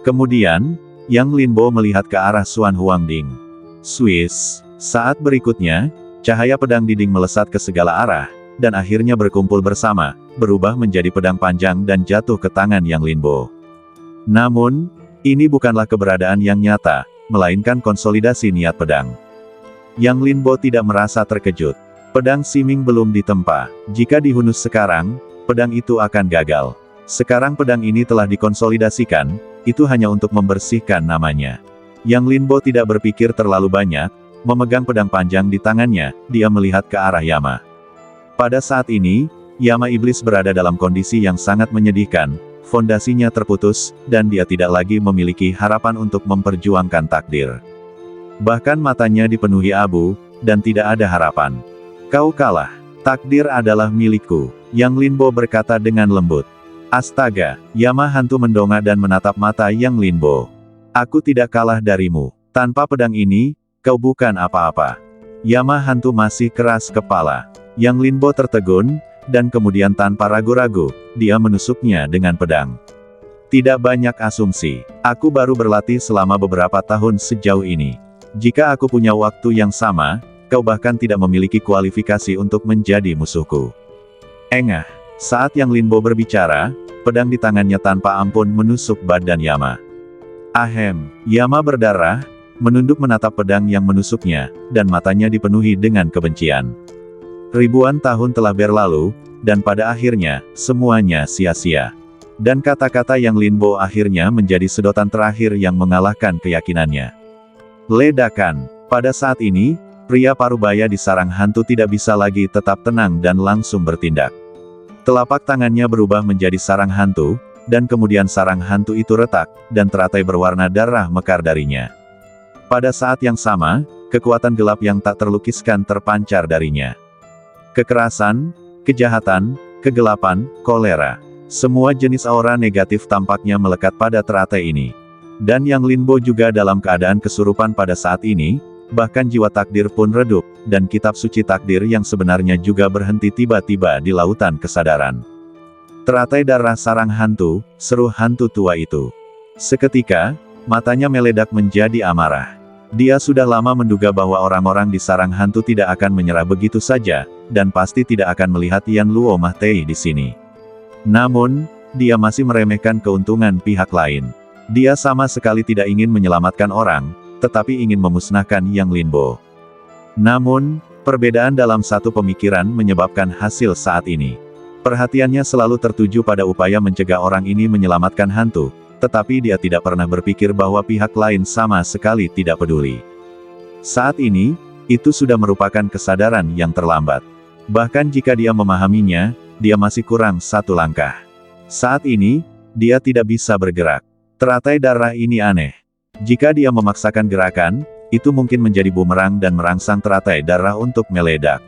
S1: Kemudian, Yang Linbo melihat ke arah Xuan Huangding. Swiss. Saat berikutnya, cahaya pedang dinding melesat ke segala arah, dan akhirnya berkumpul bersama, berubah menjadi pedang panjang dan jatuh ke tangan Yang Linbo. Namun, ini bukanlah keberadaan yang nyata, melainkan konsolidasi niat pedang. Yang Linbo tidak merasa terkejut. Pedang Siming belum ditempa. Jika dihunus sekarang, pedang itu akan gagal. Sekarang pedang ini telah dikonsolidasikan, itu hanya untuk membersihkan namanya. Yang Linbo tidak berpikir terlalu banyak, memegang pedang panjang di tangannya, dia melihat ke arah Yama. Pada saat ini, Yama Iblis berada dalam kondisi yang sangat menyedihkan, fondasinya terputus, dan dia tidak lagi memiliki harapan untuk memperjuangkan takdir. Bahkan matanya dipenuhi abu, dan tidak ada harapan. Kau kalah. Takdir adalah milikku, Yang Linbo berkata dengan lembut. Astaga, Yama hantu mendongak dan menatap mata Yang Linbo. Aku tidak kalah darimu. Tanpa pedang ini, kau bukan apa-apa. Yama hantu masih keras kepala. Yang Linbo tertegun, dan kemudian tanpa ragu-ragu, dia menusuknya dengan pedang. Tidak banyak asumsi. Aku baru berlatih selama beberapa tahun sejauh ini. Jika aku punya waktu yang sama, kau bahkan tidak memiliki kualifikasi untuk menjadi musuhku. Engah. Saat Yang Linbo berbicara, pedang di tangannya tanpa ampun menusuk badan Yama. Ahem. Yama berdarah, menunduk menatap pedang yang menusuknya, dan matanya dipenuhi dengan kebencian. Ribuan tahun telah berlalu, dan pada akhirnya, semuanya sia-sia. Dan kata-kata Yang Linbo akhirnya menjadi sedotan terakhir yang mengalahkan keyakinannya. Ledakan. Pada saat ini, pria parubaya di sarang hantu tidak bisa lagi tetap tenang dan langsung bertindak. Telapak tangannya berubah menjadi sarang hantu, dan kemudian sarang hantu itu retak, dan teratai berwarna darah mekar darinya. Pada saat yang sama, kekuatan gelap yang tak terlukiskan terpancar darinya. Kekerasan, kejahatan, kegelapan, kolera. Semua jenis aura negatif tampaknya melekat pada teratai ini. Dan Yang Linbo juga dalam keadaan kesurupan pada saat ini, bahkan jiwa takdir pun redup, dan kitab suci takdir yang sebenarnya juga berhenti tiba-tiba di lautan kesadaran. Teratai darah sarang hantu, seru hantu tua itu. Seketika, matanya meledak menjadi amarah. Dia sudah lama menduga bahwa orang-orang di sarang hantu tidak akan menyerah begitu saja, dan pasti tidak akan melihat Yan Luo Mahtei di sini. Namun, dia masih meremehkan keuntungan pihak lain. Dia sama sekali tidak ingin menyelamatkan orang, tetapi ingin memusnahkan Yang Linbo. Namun, perbedaan dalam satu pemikiran menyebabkan hasil saat ini. Perhatiannya selalu tertuju pada upaya mencegah orang ini menyelamatkan hantu, tetapi dia tidak pernah berpikir bahwa pihak lain sama sekali tidak peduli. Saat ini, itu sudah merupakan kesadaran yang terlambat. Bahkan jika dia memahaminya, dia masih kurang satu langkah. Saat ini, dia tidak bisa bergerak. Teratai darah ini aneh. Jika dia memaksakan gerakan, itu mungkin menjadi bumerang dan merangsang teratai darah untuk meledak.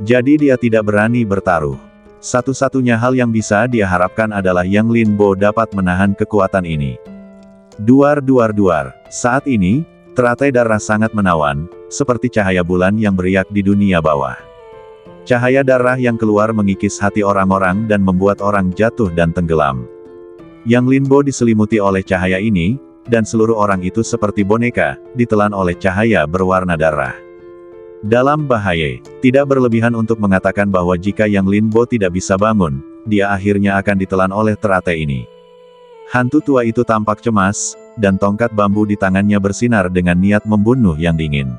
S1: Jadi dia tidak berani bertaruh. Satu-satunya hal yang bisa dia harapkan adalah Yang Linbo dapat menahan kekuatan ini. Duar. Saat ini, teratai darah sangat menawan, seperti cahaya bulan yang beriak di dunia bawah. Cahaya darah yang keluar mengikis hati orang-orang dan membuat orang jatuh dan tenggelam. Yang Linbo diselimuti oleh cahaya ini, dan seluruh orang itu seperti boneka, ditelan oleh cahaya berwarna darah. Dalam bahaya, tidak berlebihan untuk mengatakan bahwa jika Yang Linbo tidak bisa bangun, dia akhirnya akan ditelan oleh teratai ini. Hantu tua itu tampak cemas, dan tongkat bambu di tangannya bersinar dengan niat membunuh yang dingin.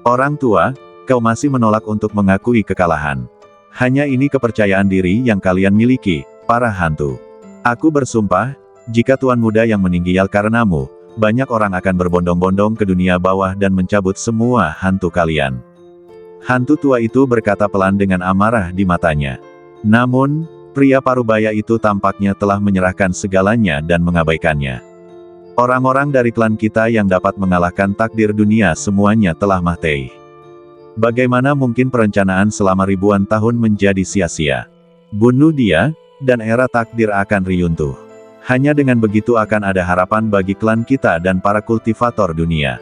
S1: Orang tua, kau masih menolak untuk mengakui kekalahan. Hanya ini kepercayaan diri yang kalian miliki, para hantu. Aku bersumpah, jika Tuan Muda yang meninggal karenamu, banyak orang akan berbondong-bondong ke dunia bawah dan mencabut semua hantu kalian. Hantu tua itu berkata pelan dengan amarah di matanya. Namun, pria parubaya itu tampaknya telah menyerahkan segalanya dan mengabaikannya. Orang-orang dari klan kita yang dapat mengalahkan takdir dunia semuanya telah mati. Bagaimana mungkin perencanaan selama ribuan tahun menjadi sia-sia? Bunuh dia, dan era takdir akan runtuh. Hanya dengan begitu akan ada harapan bagi klan kita dan para kultivator dunia.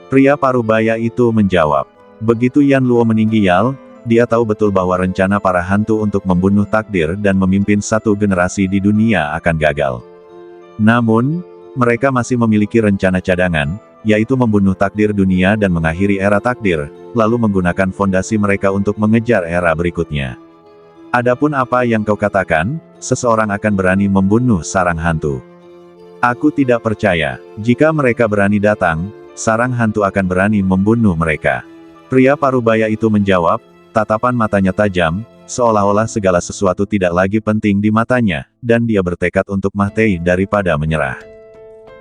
S1: Pria parubaya itu menjawab. Begitu Yan Luo meninggal, dia tahu betul bahwa rencana para hantu untuk membunuh takdir dan memimpin satu generasi di dunia akan gagal. Namun, mereka masih memiliki rencana cadangan, yaitu membunuh takdir dunia dan mengakhiri era takdir, lalu menggunakan fondasi mereka untuk mengejar era berikutnya. Adapun apa yang kau katakan, seseorang akan berani membunuh sarang hantu. Aku tidak percaya, jika mereka berani datang, sarang hantu akan berani membunuh mereka. Pria parubaya itu menjawab, tatapan matanya tajam, seolah-olah segala sesuatu tidak lagi penting di matanya, dan dia bertekad untuk mati daripada menyerah.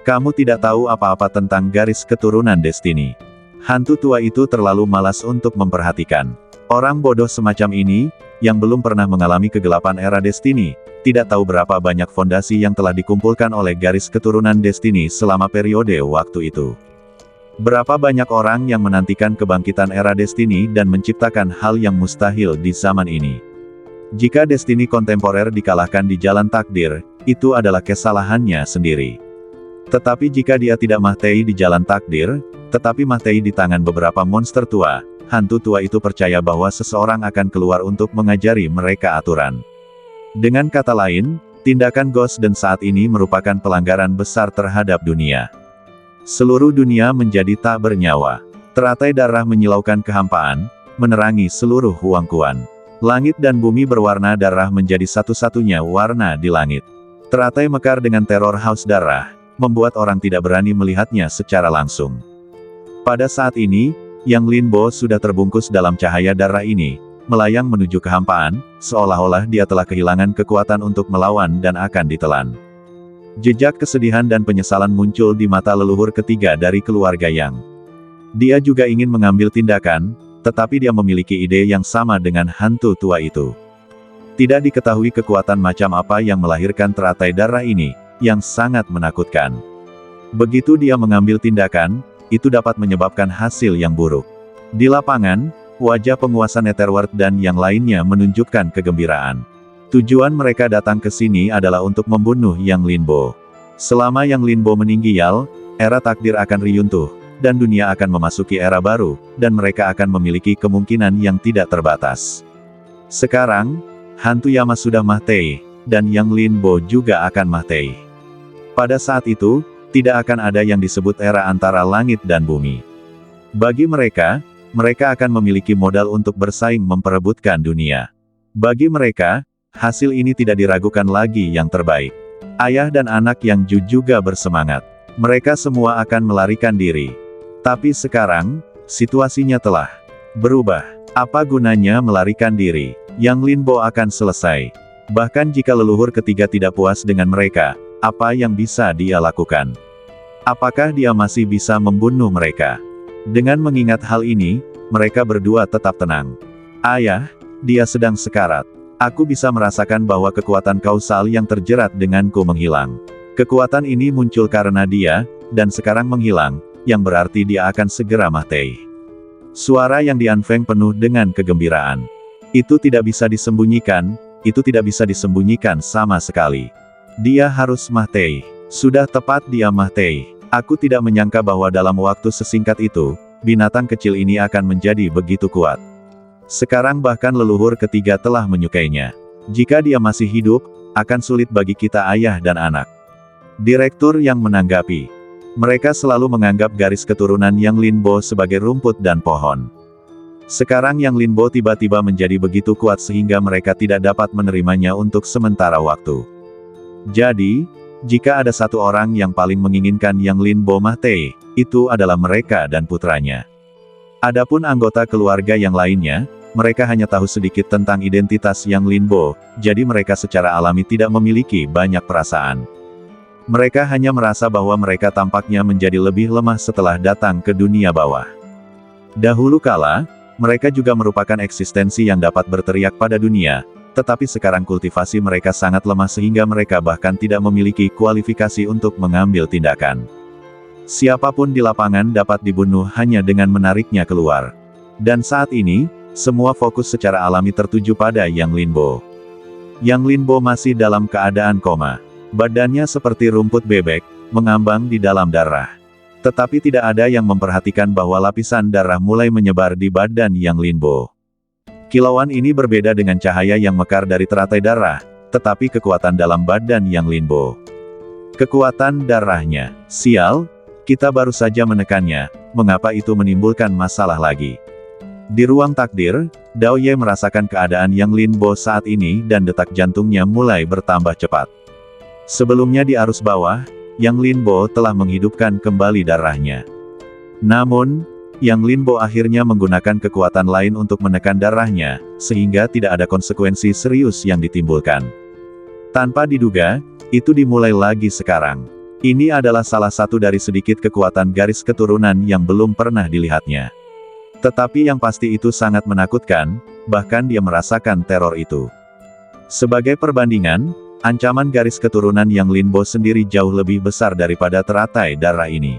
S1: Kamu tidak tahu apa-apa tentang garis keturunan Destiny. Hantu tua itu terlalu malas untuk memperhatikan. Orang bodoh semacam ini, yang belum pernah mengalami kegelapan era Destiny, tidak tahu berapa banyak fondasi yang telah dikumpulkan oleh garis keturunan Destiny selama periode waktu itu. Berapa banyak orang yang menantikan kebangkitan era Destiny dan menciptakan hal yang mustahil di zaman ini. Jika Destiny kontemporer dikalahkan di jalan takdir, itu adalah kesalahannya sendiri. Tetapi jika dia tidak Mahtei di jalan takdir, tetapi Mahtei di tangan beberapa monster tua, hantu tua itu percaya bahwa seseorang akan keluar untuk mengajari mereka aturan. Dengan kata lain, tindakan Ghost dan saat ini merupakan pelanggaran besar terhadap dunia. Seluruh dunia menjadi tak bernyawa. Teratai darah menyilaukan kehampaan, menerangi seluruh Huangquan. Langit dan bumi berwarna darah menjadi satu-satunya warna di langit. Teratai mekar dengan teror haus darah, membuat orang tidak berani melihatnya secara langsung. Pada saat ini, Yang Linbo sudah terbungkus dalam cahaya darah ini, melayang menuju kehampaan, seolah-olah dia telah kehilangan kekuatan untuk melawan dan akan ditelan. Jejak kesedihan dan penyesalan muncul di mata leluhur ketiga dari keluarga Yang. Dia juga ingin mengambil tindakan, tetapi dia memiliki ide yang sama dengan hantu tua itu. Tidak diketahui kekuatan macam apa yang melahirkan teratai darah ini, yang sangat menakutkan. Begitu dia mengambil tindakan, itu dapat menyebabkan hasil yang buruk. Di lapangan, wajah penguasa Netherworld dan yang lainnya menunjukkan kegembiraan. Tujuan mereka datang ke sini adalah untuk membunuh Yang Linbo. Selama Yang Linbo meninggal, era takdir akan runtuh, dan dunia akan memasuki era baru, dan mereka akan memiliki kemungkinan yang tidak terbatas. Sekarang, hantu Yama sudah Mahtei, dan Yang Linbo juga akan Mahtei. Pada saat itu, tidak akan ada yang disebut era antara langit dan bumi. Bagi mereka, mereka akan memiliki modal untuk bersaing memperebutkan dunia. Bagi mereka, hasil ini tidak diragukan lagi yang terbaik. Ayah dan anak Yang Ju juga bersemangat. Mereka semua akan melarikan diri. Tapi sekarang, situasinya telah berubah. Apa gunanya melarikan diri? Yang Linbo akan selesai. Bahkan jika leluhur ketiga tidak puas dengan mereka, apa yang bisa dia lakukan? Apakah dia masih bisa membunuh mereka? Dengan mengingat hal ini, mereka berdua tetap tenang. Ayah, dia sedang sekarat. Aku bisa merasakan bahwa kekuatan kausal yang terjerat denganku menghilang. Kekuatan ini muncul karena dia, dan sekarang menghilang, yang berarti dia akan segera Mahtei. Suara yang Dianfeng penuh dengan kegembiraan. Itu tidak bisa disembunyikan, itu tidak bisa disembunyikan sama sekali. Dia harus Mahtei. Sudah tepat dia Mahtei. Aku tidak menyangka bahwa dalam waktu sesingkat itu, binatang kecil ini akan menjadi begitu kuat. Sekarang bahkan leluhur ketiga telah menyukainya. Jika dia masih hidup, akan sulit bagi kita ayah dan anak. Direktur yang menanggapi. Mereka selalu menganggap garis keturunan Yang Linbo sebagai rumput dan pohon. Sekarang Yang Linbo tiba-tiba menjadi begitu kuat sehingga mereka tidak dapat menerimanya untuk sementara waktu. Jadi, jika ada satu orang yang paling menginginkan Yang Linbo Mahtei, itu adalah mereka dan putranya. Adapun anggota keluarga yang lainnya, mereka hanya tahu sedikit tentang identitas Yang Linbo, jadi mereka secara alami tidak memiliki banyak perasaan. Mereka hanya merasa bahwa mereka tampaknya menjadi lebih lemah setelah datang ke dunia bawah. Dahulu kala, mereka juga merupakan eksistensi yang dapat berteriak pada dunia, tetapi sekarang kultivasi mereka sangat lemah sehingga mereka bahkan tidak memiliki kualifikasi untuk mengambil tindakan. Siapapun di lapangan dapat dibunuh hanya dengan menariknya keluar. Dan saat ini, semua fokus secara alami tertuju pada Yang Linbo. Yang Linbo masih dalam keadaan koma. Badannya seperti rumput bebek, mengambang di dalam darah. Tetapi tidak ada yang memperhatikan bahwa lapisan darah mulai menyebar di badan Yang Linbo. Kilauan ini berbeda dengan cahaya yang mekar dari teratai darah, tetapi kekuatan dalam badan Yang Linbo. Kekuatan darahnya. Sial, kita baru saja menekannya, mengapa itu menimbulkan masalah lagi? Di ruang takdir, Dao Ye merasakan keadaan Yang Linbo saat ini dan detak jantungnya mulai bertambah cepat. Sebelumnya di arus bawah, Yang Linbo telah menghidupkan kembali darahnya. Namun, Yang Linbo akhirnya menggunakan kekuatan lain untuk menekan darahnya, sehingga tidak ada konsekuensi serius yang ditimbulkan. Tanpa diduga, itu dimulai lagi sekarang. Ini adalah salah satu dari sedikit kekuatan garis keturunan yang belum pernah dilihatnya. Tetapi yang pasti itu sangat menakutkan, bahkan dia merasakan teror itu. Sebagai perbandingan, Ancaman garis keturunan Yang Linbo sendiri jauh lebih besar daripada teratai darah ini.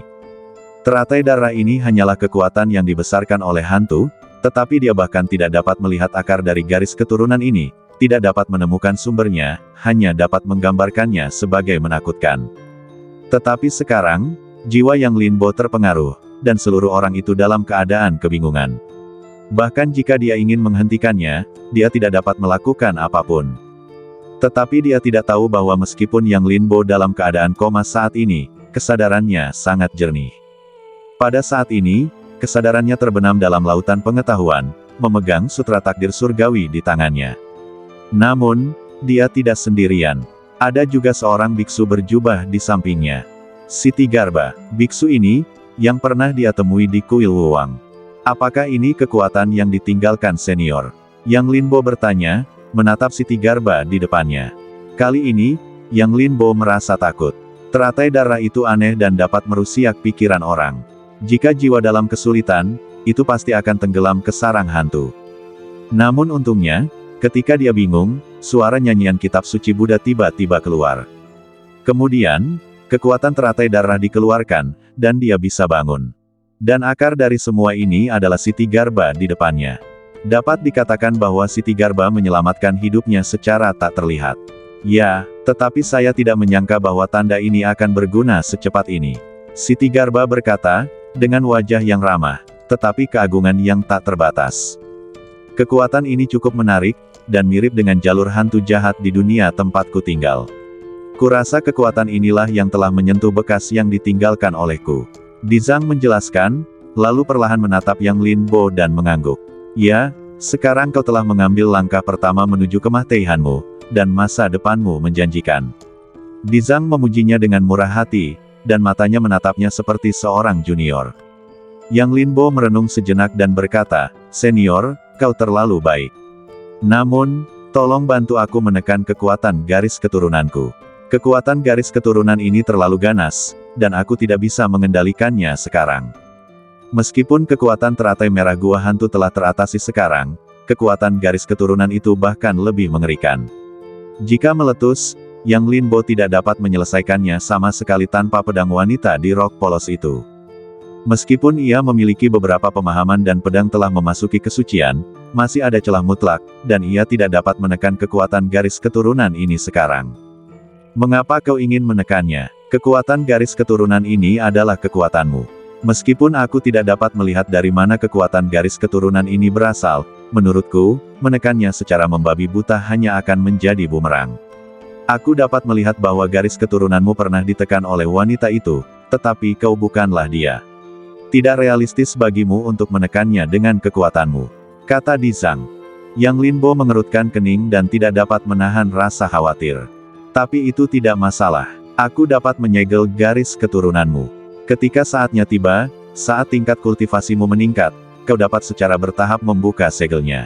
S1: Teratai darah ini hanyalah kekuatan yang dibesarkan oleh hantu, tetapi dia bahkan tidak dapat melihat akar dari garis keturunan ini, tidak dapat menemukan sumbernya, hanya dapat menggambarkannya sebagai menakutkan. Tetapi sekarang, jiwa Yang Linbo terpengaruh, dan seluruh orang itu dalam keadaan kebingungan. Bahkan jika dia ingin menghentikannya, dia tidak dapat melakukan apapun. Tetapi dia tidak tahu bahwa meskipun Yang Linbo dalam keadaan koma saat ini, kesadarannya sangat jernih. Pada saat ini, kesadarannya terbenam dalam lautan pengetahuan, memegang sutra takdir surgawi di tangannya. Namun, dia tidak sendirian. Ada juga seorang biksu berjubah di sampingnya. Siti Garba, biksu ini, yang pernah dia temui di kuil Wuwang. Apakah ini kekuatan yang ditinggalkan senior? Yang Linbo bertanya, menatap Siti Garba di depannya. Kali ini, Yang Linbo merasa takut. Teratai darah itu aneh dan dapat merusak pikiran orang. Jika jiwa dalam kesulitan, itu pasti akan tenggelam ke sarang hantu. Namun untungnya, ketika dia bingung, suara nyanyian kitab suci Buddha tiba-tiba keluar. Kemudian, kekuatan teratai darah dikeluarkan, dan dia bisa bangun. Dan akar dari semua ini adalah Siti Garba di depannya. Dapat dikatakan bahwa Siti Garba menyelamatkan hidupnya secara tak terlihat. Ya, tetapi saya tidak menyangka bahwa tanda ini akan berguna secepat ini. Siti Garba berkata, dengan wajah yang ramah, tetapi keagungan yang tak terbatas. Kekuatan ini cukup menarik, dan mirip dengan jalur hantu jahat di dunia tempatku tinggal. Kurasa kekuatan inilah yang telah menyentuh bekas yang ditinggalkan olehku. Dizang menjelaskan, lalu perlahan menatap Yang Linbo dan mengangguk. Ya, sekarang kau telah mengambil langkah pertama menuju kematianmu, dan masa depanmu menjanjikan. Dizang memujinya dengan murah hati, dan matanya menatapnya seperti seorang junior. Yang Linbo merenung sejenak dan berkata, "Senior, kau terlalu baik. Namun, tolong bantu aku menekan kekuatan garis keturunanku. Kekuatan garis keturunan ini terlalu ganas, dan aku tidak bisa mengendalikannya sekarang." Meskipun kekuatan teratai merah gua hantu telah teratasi sekarang, kekuatan garis keturunan itu bahkan lebih mengerikan. Jika meletus, Yang Linbo tidak dapat menyelesaikannya sama sekali tanpa pedang wanita di rok polos itu. Meskipun ia memiliki beberapa pemahaman dan pedang telah memasuki kesucian, masih ada celah mutlak, dan ia tidak dapat menekan kekuatan garis keturunan ini sekarang. Mengapa kau ingin menekannya? Kekuatan garis keturunan ini adalah kekuatanmu. Meskipun aku tidak dapat melihat dari mana kekuatan garis keturunan ini berasal, menurutku, menekannya secara membabi buta hanya akan menjadi bumerang. Aku dapat melihat bahwa garis keturunanmu pernah ditekan oleh wanita itu, tetapi kau bukanlah dia. Tidak realistis bagimu untuk menekannya dengan kekuatanmu, kata Dizang. Yang Linbo mengerutkan kening dan tidak dapat menahan rasa khawatir. Tapi itu tidak masalah. Aku dapat menyegel garis keturunanmu. Ketika saatnya tiba, saat tingkat kultivasimu meningkat, kau dapat secara bertahap membuka segelnya.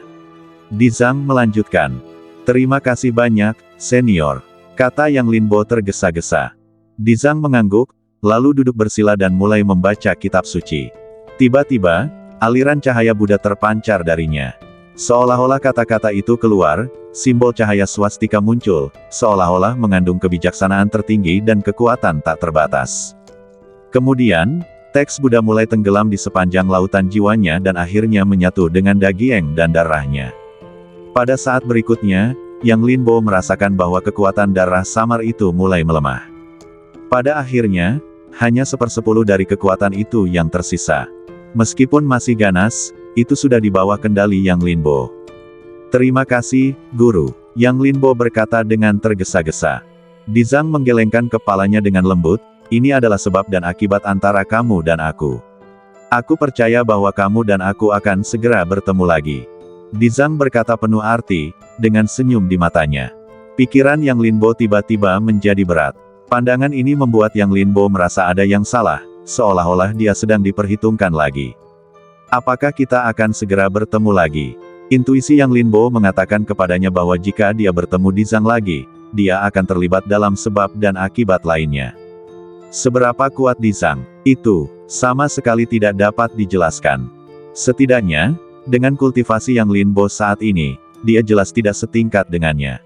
S1: Dizang melanjutkan. Terima kasih banyak, senior, kata Yang Linbo tergesa-gesa. Dizang mengangguk, lalu duduk bersila dan mulai membaca kitab suci. Tiba-tiba, aliran cahaya Buddha terpancar darinya. Seolah-olah kata-kata itu keluar, simbol cahaya swastika muncul, seolah-olah mengandung kebijaksanaan tertinggi dan kekuatan tak terbatas. Kemudian, teks Buddha mulai tenggelam di sepanjang lautan jiwanya dan akhirnya menyatu dengan daging dan darahnya. Pada saat berikutnya, Yang Linbo merasakan bahwa kekuatan darah samar itu mulai melemah. Pada akhirnya, hanya 1/10 dari kekuatan itu yang tersisa. Meskipun masih ganas, itu sudah di bawah kendali Yang Linbo. Terima kasih, Guru, Yang Linbo berkata dengan tergesa-gesa. Dizang menggelengkan kepalanya dengan lembut. Ini adalah sebab dan akibat antara kamu dan aku. Aku percaya bahwa kamu dan aku akan segera bertemu lagi. Dizang berkata penuh arti, dengan senyum di matanya. Pikiran Yang Linbo tiba-tiba menjadi berat. Pandangan ini membuat Yang Linbo merasa ada yang salah, seolah-olah dia sedang diperhitungkan lagi. Apakah kita akan segera bertemu lagi? Intuisi Yang Linbo mengatakan kepadanya bahwa jika dia bertemu Dizang lagi, dia akan terlibat dalam sebab dan akibat lainnya. Seberapa kuat Dizang, itu, sama sekali tidak dapat dijelaskan. Setidaknya, dengan kultivasi Yang Linbo saat ini, dia jelas tidak setingkat dengannya.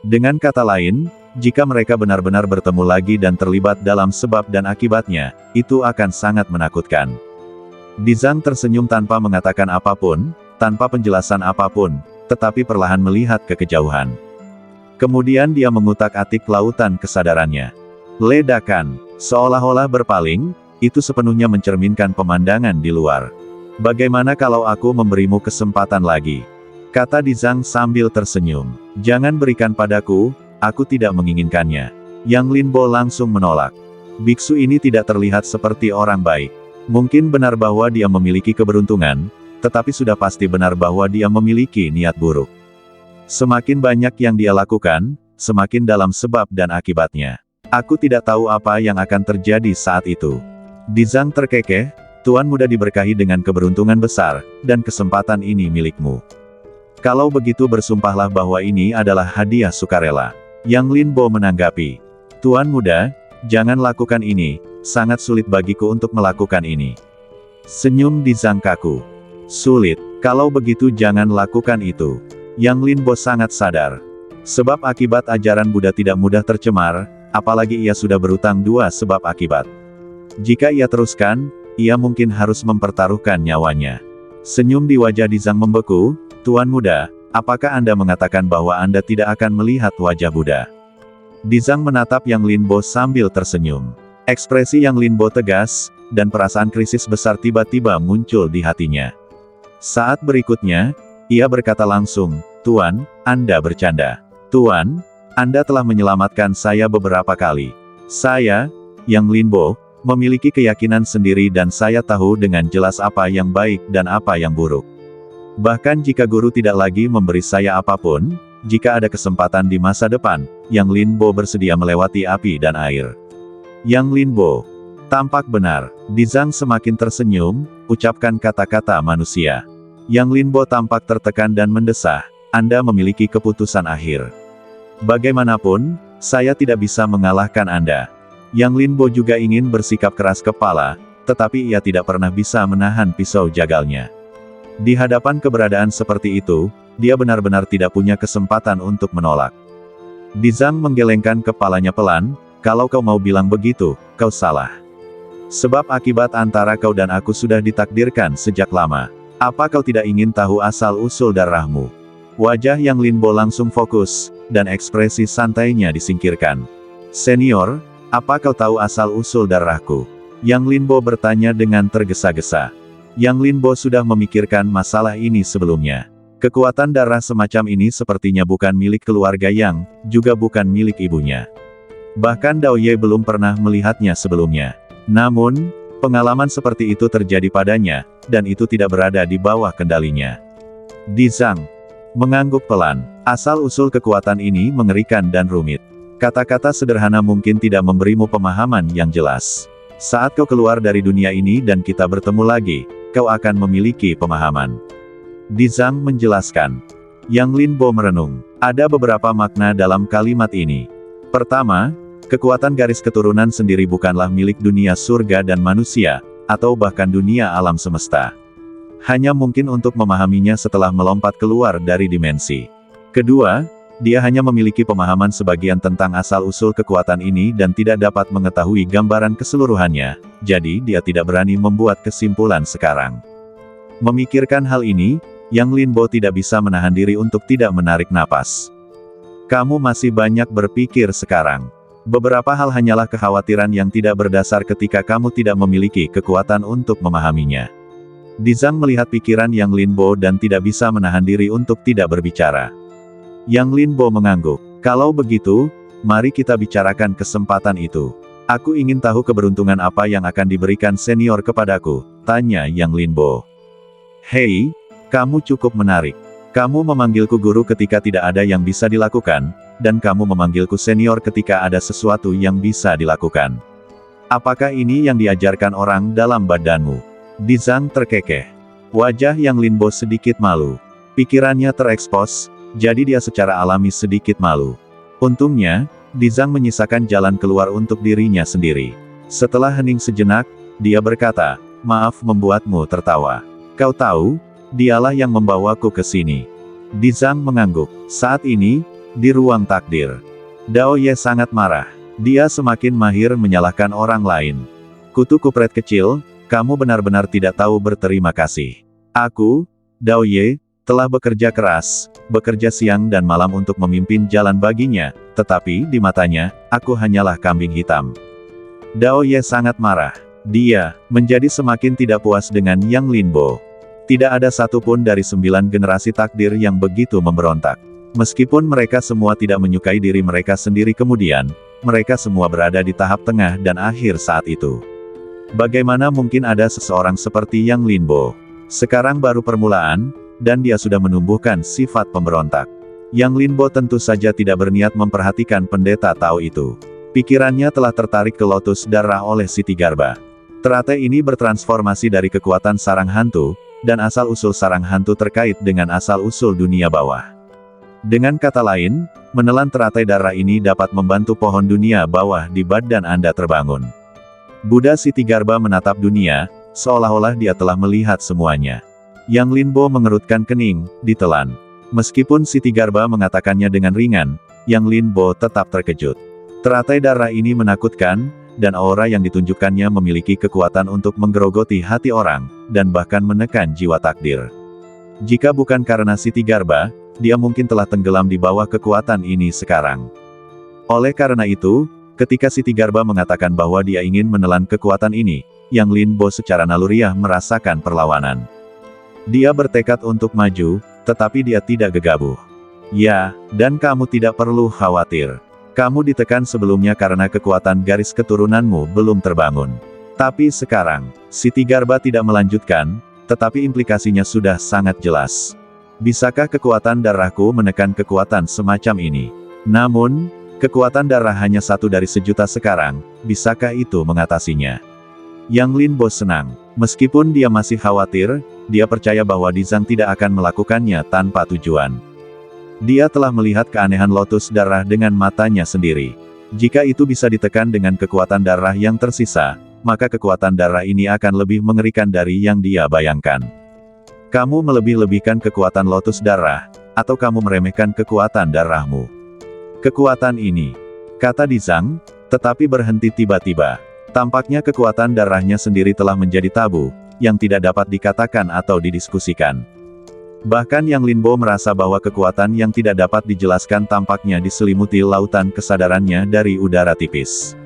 S1: Dengan kata lain, jika mereka benar-benar bertemu lagi dan terlibat dalam sebab dan akibatnya, itu akan sangat menakutkan. Dizang tersenyum tanpa mengatakan apapun, tanpa penjelasan apapun, tetapi perlahan melihat ke kejauhan. Kemudian dia mengutak-atik lautan kesadarannya. Ledakan, seolah-olah berpaling, itu sepenuhnya mencerminkan pemandangan di luar. Bagaimana kalau aku memberimu kesempatan lagi? Kata Dizang sambil tersenyum. Jangan berikan padaku, aku tidak menginginkannya. Yang Linbo langsung menolak. Biksu ini tidak terlihat seperti orang baik. Mungkin benar bahwa dia memiliki keberuntungan, tetapi sudah pasti benar bahwa dia memiliki niat buruk. Semakin banyak yang dia lakukan, semakin dalam sebab dan akibatnya. Aku tidak tahu apa yang akan terjadi saat itu. Dizang terkekeh, Tuan muda diberkahi dengan keberuntungan besar, dan kesempatan ini milikmu. Kalau begitu bersumpahlah bahwa ini adalah hadiah sukarela. Yang Linbo menanggapi. Tuan muda, jangan lakukan ini, sangat sulit bagiku untuk melakukan ini. Senyum Dizang kaku. Sulit, kalau begitu jangan lakukan itu. Yang Linbo sangat sadar. Sebab akibat ajaran Buddha tidak mudah tercemar, apalagi ia sudah berutang dua sebab akibat. Jika ia teruskan, ia mungkin harus mempertaruhkan nyawanya. Senyum di wajah Dizang membeku. Tuan muda, apakah Anda mengatakan bahwa Anda tidak akan melihat wajah Buddha? Dizang menatap Yang Linbo sambil tersenyum. Ekspresi Yang Linbo tegas, dan perasaan krisis besar tiba-tiba muncul di hatinya. Saat berikutnya, ia berkata langsung, Tuan, Anda bercanda. Tuan, Anda telah menyelamatkan saya beberapa kali. Saya, Yang Linbo, memiliki keyakinan sendiri dan saya tahu dengan jelas apa yang baik dan apa yang buruk. Bahkan jika guru tidak lagi memberi saya apapun, jika ada kesempatan di masa depan, Yang Linbo bersedia melewati api dan air. Yang Linbo, tampak benar. Dizang semakin tersenyum, ucapkan kata-kata manusia. Yang Linbo tampak tertekan dan mendesah, Anda memiliki keputusan akhir. Bagaimanapun, saya tidak bisa mengalahkan Anda. Yang Linbo juga ingin bersikap keras kepala, tetapi ia tidak pernah bisa menahan pisau jagalnya. Di hadapan keberadaan seperti itu, dia benar-benar tidak punya kesempatan untuk menolak. Dizang menggelengkan kepalanya pelan, kalau kau mau bilang begitu, kau salah. Sebab akibat antara kau dan aku sudah ditakdirkan sejak lama. Apa kau tidak ingin tahu asal-usul darahmu? Wajah Yang Linbo langsung fokus, dan ekspresi santainya disingkirkan. Senior, apa kau tahu asal-usul darahku? Yang Linbo bertanya dengan tergesa-gesa. Yang Linbo sudah memikirkan masalah ini sebelumnya. Kekuatan darah semacam ini sepertinya bukan milik keluarga Yang, juga bukan milik ibunya. Bahkan Dao Ye belum pernah melihatnya sebelumnya. Namun, pengalaman seperti itu terjadi padanya, dan itu tidak berada di bawah kendalinya. Dizang mengangguk pelan. Asal-usul kekuatan ini mengerikan dan rumit. Kata-kata sederhana mungkin tidak memberimu pemahaman yang jelas. Saat kau keluar dari dunia ini dan kita bertemu lagi, kau akan memiliki pemahaman. Dizang menjelaskan. Yang Linbo merenung. Ada beberapa makna dalam kalimat ini. Pertama, kekuatan garis keturunan sendiri bukanlah milik dunia surga dan manusia, atau bahkan dunia alam semesta. Hanya mungkin untuk memahaminya setelah melompat keluar dari dimensi. Kedua, dia hanya memiliki pemahaman sebagian tentang asal-usul kekuatan ini dan tidak dapat mengetahui gambaran keseluruhannya, jadi dia tidak berani membuat kesimpulan sekarang. Memikirkan hal ini, Yang Linbo tidak bisa menahan diri untuk tidak menarik napas. Kamu masih banyak berpikir sekarang. Beberapa hal hanyalah kekhawatiran yang tidak berdasar ketika kamu tidak memiliki kekuatan untuk memahaminya. Dizang melihat pikiran Yang Linbo dan tidak bisa menahan diri untuk tidak berbicara. Yang Linbo mengangguk. Kalau begitu, mari kita bicarakan kesempatan itu. Aku ingin tahu keberuntungan apa yang akan diberikan senior kepadaku, tanya Yang Linbo. Hei, kamu cukup menarik. Kamu memanggilku guru ketika tidak ada yang bisa dilakukan, dan kamu memanggilku senior ketika ada sesuatu yang bisa dilakukan. Apakah ini yang diajarkan orang dalam badanmu? Dizang terkekeh. Wajah Yang Linbo sedikit malu. Pikirannya terekspos, jadi dia secara alami sedikit malu. Untungnya, Dizang menyisakan jalan keluar untuk dirinya sendiri. Setelah hening sejenak, dia berkata, maaf membuatmu tertawa. Kau tahu, dialah yang membawaku ke sini. Dizang mengangguk. Saat ini, Di ruang takdir, Dao Ye sangat marah. Dia semakin mahir menyalahkan orang lain. Kutu kupret kecil, kamu benar-benar tidak tahu berterima kasih. Aku, Dao Ye, telah bekerja keras, bekerja siang dan malam untuk memimpin jalan baginya, tetapi di matanya, aku hanyalah kambing hitam. Dao Ye sangat marah. Dia menjadi semakin tidak puas dengan Yang Linbo. Tidak ada satupun dari 9 generasi takdir yang begitu memberontak. Meskipun mereka semua tidak menyukai diri mereka sendiri kemudian, mereka semua berada di tahap tengah dan akhir saat itu. Bagaimana mungkin ada seseorang seperti Yang Linbo? Sekarang baru permulaan, dan dia sudah menumbuhkan sifat pemberontak. Yang Linbo tentu saja tidak berniat memperhatikan pendeta Tao itu. Pikirannya telah tertarik ke lotus darah oleh Siti Garba. Teratai ini bertransformasi dari kekuatan sarang hantu, dan asal-usul sarang hantu terkait dengan asal-usul dunia bawah. Dengan kata lain, menelan teratai darah ini dapat membantu pohon dunia bawah di badan Anda terbangun. Buddha Siti Garba menatap dunia, seolah-olah dia telah melihat semuanya. Yang Linbo mengerutkan kening, ditelan. Meskipun Siti Garba mengatakannya dengan ringan, Yang Linbo tetap terkejut. Teratai darah ini menakutkan, dan aura yang ditunjukkannya memiliki kekuatan untuk menggerogoti hati orang, dan bahkan menekan jiwa takdir. Jika bukan karena Siti Garba, dia mungkin telah tenggelam di bawah kekuatan ini sekarang. Oleh karena itu, ketika Siti Garba mengatakan bahwa dia ingin menelan kekuatan ini, Yang Linbo secara naluriah merasakan perlawanan. Dia bertekad untuk maju, tetapi dia tidak gegabah. Ya, dan kamu tidak perlu khawatir. Kamu ditekan sebelumnya karena kekuatan garis keturunanmu belum terbangun. Tapi sekarang, Siti Garba tidak melanjutkan, tetapi implikasinya sudah sangat jelas. Bisakah kekuatan darahku menekan kekuatan semacam ini? Namun, kekuatan darah hanya 1 dari 1.000.000 sekarang, bisakah itu mengatasinya? Yang Linbo senang. Meskipun dia masih khawatir, dia percaya bahwa Dizang tidak akan melakukannya tanpa tujuan. Dia telah melihat keanehan lotus darah dengan matanya sendiri. Jika itu bisa ditekan dengan kekuatan darah yang tersisa, maka kekuatan darah ini akan lebih mengerikan dari yang dia bayangkan. Kamu melebih-lebihkan kekuatan lotus darah, atau kamu meremehkan kekuatan darahmu. Kekuatan ini, kata Dizang, tetapi berhenti tiba-tiba. Tampaknya kekuatan darahnya sendiri telah menjadi tabu, yang tidak dapat dikatakan atau didiskusikan. Bahkan Yang Linbo merasa bahwa kekuatan yang tidak dapat dijelaskan tampaknya diselimuti lautan kesadarannya dari udara tipis.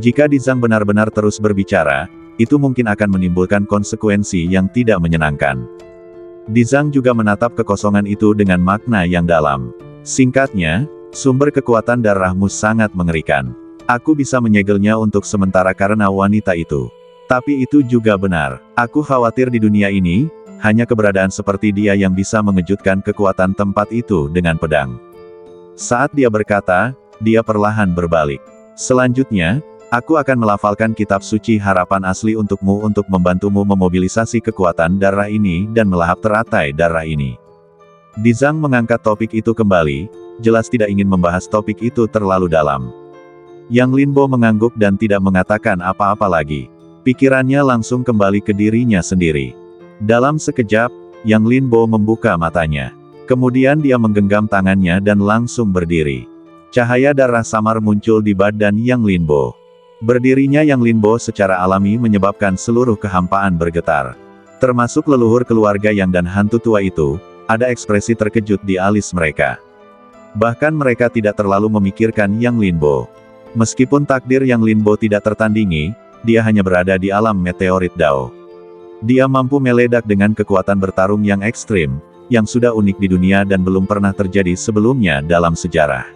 S1: Jika Dizang benar-benar terus berbicara, itu mungkin akan menimbulkan konsekuensi yang tidak menyenangkan. Dizang juga menatap kekosongan itu dengan makna yang dalam. Singkatnya, sumber kekuatan darahmu sangat mengerikan. Aku bisa menyegelnya untuk sementara karena wanita itu. Tapi itu juga benar. Aku khawatir di dunia ini, hanya keberadaan seperti dia yang bisa mengejutkan kekuatan tempat itu dengan pedang. Saat dia berkata, dia perlahan berbalik. Selanjutnya, aku akan melafalkan kitab suci harapan asli untukmu untuk membantumu memobilisasi kekuatan darah ini dan melahap teratai darah ini. Dizang mengangkat topik itu kembali, jelas tidak ingin membahas topik itu terlalu dalam. Yang Linbo mengangguk dan tidak mengatakan apa-apa lagi. Pikirannya langsung kembali ke dirinya sendiri. Dalam sekejap, Yang Linbo membuka matanya. Kemudian dia menggenggam tangannya dan langsung berdiri. Cahaya darah samar muncul di badan Yang Linbo. Berdirinya Yang Linbo secara alami menyebabkan seluruh kehampaan bergetar. Termasuk leluhur keluarga Yang dan hantu tua itu, ada ekspresi terkejut di alis mereka. Bahkan mereka tidak terlalu memikirkan Yang Linbo. Meskipun takdir Yang Linbo tidak tertandingi, dia hanya berada di alam meteorit Dao. Dia mampu meledak dengan kekuatan bertarung yang ekstrim, yang sudah unik di dunia dan belum pernah terjadi sebelumnya dalam sejarah.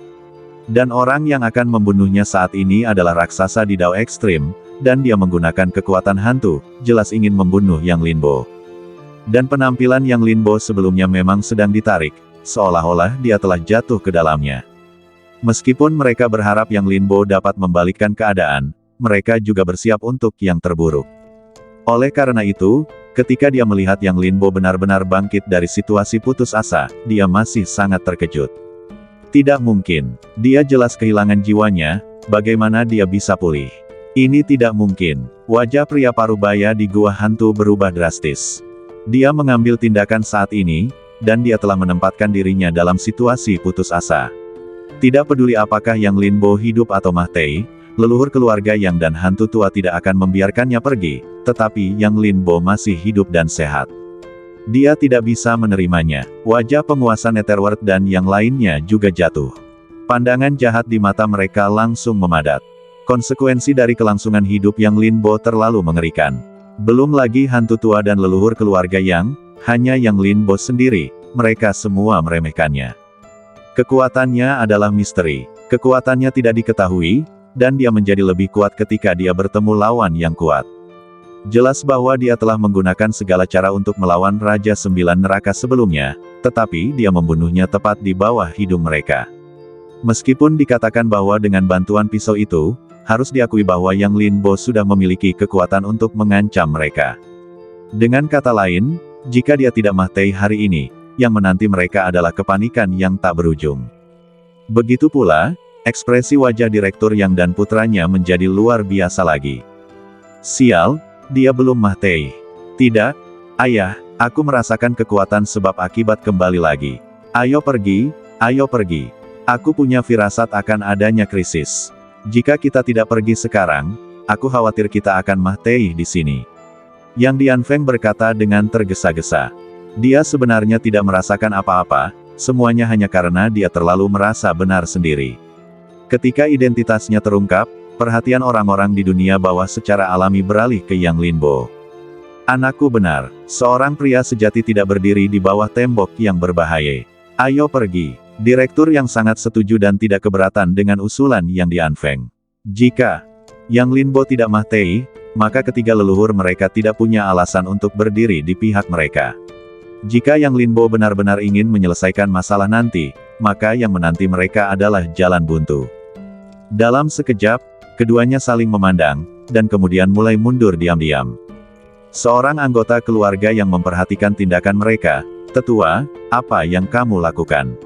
S1: Dan orang yang akan membunuhnya saat ini adalah raksasa di Dao ekstrim, dan dia menggunakan kekuatan hantu, jelas ingin membunuh Yang Linbo. Dan penampilan Yang Linbo sebelumnya memang sedang ditarik, seolah-olah dia telah jatuh ke dalamnya. Meskipun mereka berharap Yang Linbo dapat membalikkan keadaan, mereka juga bersiap untuk yang terburuk. Oleh karena itu, ketika dia melihat Yang Linbo benar-benar bangkit dari situasi putus asa, dia masih sangat terkejut. Tidak mungkin. Dia jelas kehilangan jiwanya, bagaimana dia bisa pulih? Ini tidak mungkin. Wajah pria parubaya di gua hantu berubah drastis. Dia mengambil tindakan saat ini, dan dia telah menempatkan dirinya dalam situasi putus asa. Tidak peduli apakah Yang Linbo hidup atau mati, leluhur keluarga Yang dan hantu tua tidak akan membiarkannya pergi, tetapi Yang Linbo masih hidup dan sehat. Dia tidak bisa menerimanya. Wajah penguasa Netherworld dan yang lainnya juga jatuh. Pandangan jahat di mata mereka langsung memadat. Konsekuensi dari kelangsungan hidup Yang Linbo terlalu mengerikan. Belum lagi hantu tua dan leluhur keluarga Yang, hanya Yang Linbo sendiri, mereka semua meremehkannya. Kekuatannya adalah misteri. Kekuatannya tidak diketahui, dan dia menjadi lebih kuat ketika dia bertemu lawan yang kuat. Jelas bahwa dia telah menggunakan segala cara untuk melawan Raja Sembilan Neraka sebelumnya, tetapi dia membunuhnya tepat di bawah hidung mereka. Meskipun dikatakan bahwa dengan bantuan pisau itu, harus diakui bahwa Yang Linbo sudah memiliki kekuatan untuk mengancam mereka. Dengan kata lain, jika dia tidak mati hari ini, yang menanti mereka adalah kepanikan yang tak berujung. Begitu pula, ekspresi wajah Direktur Yang dan putranya menjadi luar biasa lagi. Sial, dia belum mati. Tidak, ayah, aku merasakan kekuatan sebab akibat kembali lagi. Ayo pergi, ayo pergi. Aku punya firasat akan adanya krisis. Jika kita tidak pergi sekarang, aku khawatir kita akan mati di sini. Yang Dianfeng berkata dengan tergesa-gesa. Dia sebenarnya tidak merasakan apa-apa, semuanya hanya karena dia terlalu merasa benar sendiri. Ketika identitasnya terungkap, perhatian orang-orang di dunia bawah secara alami beralih ke Yang Linbo. Anakku benar, seorang pria sejati tidak berdiri di bawah tembok yang berbahaya. Ayo pergi. Direktur Yang sangat setuju dan tidak keberatan dengan usulan Yang Dianfeng. Jika Yang Linbo tidak mati, maka ketiga leluhur mereka tidak punya alasan untuk berdiri di pihak mereka. Jika Yang Linbo benar-benar ingin menyelesaikan masalah nanti, maka yang menanti mereka adalah jalan buntu. Dalam sekejap, keduanya saling memandang, dan kemudian mulai mundur diam-diam. Seorang anggota keluarga yang memperhatikan tindakan mereka, "Tetua, apa yang kamu lakukan?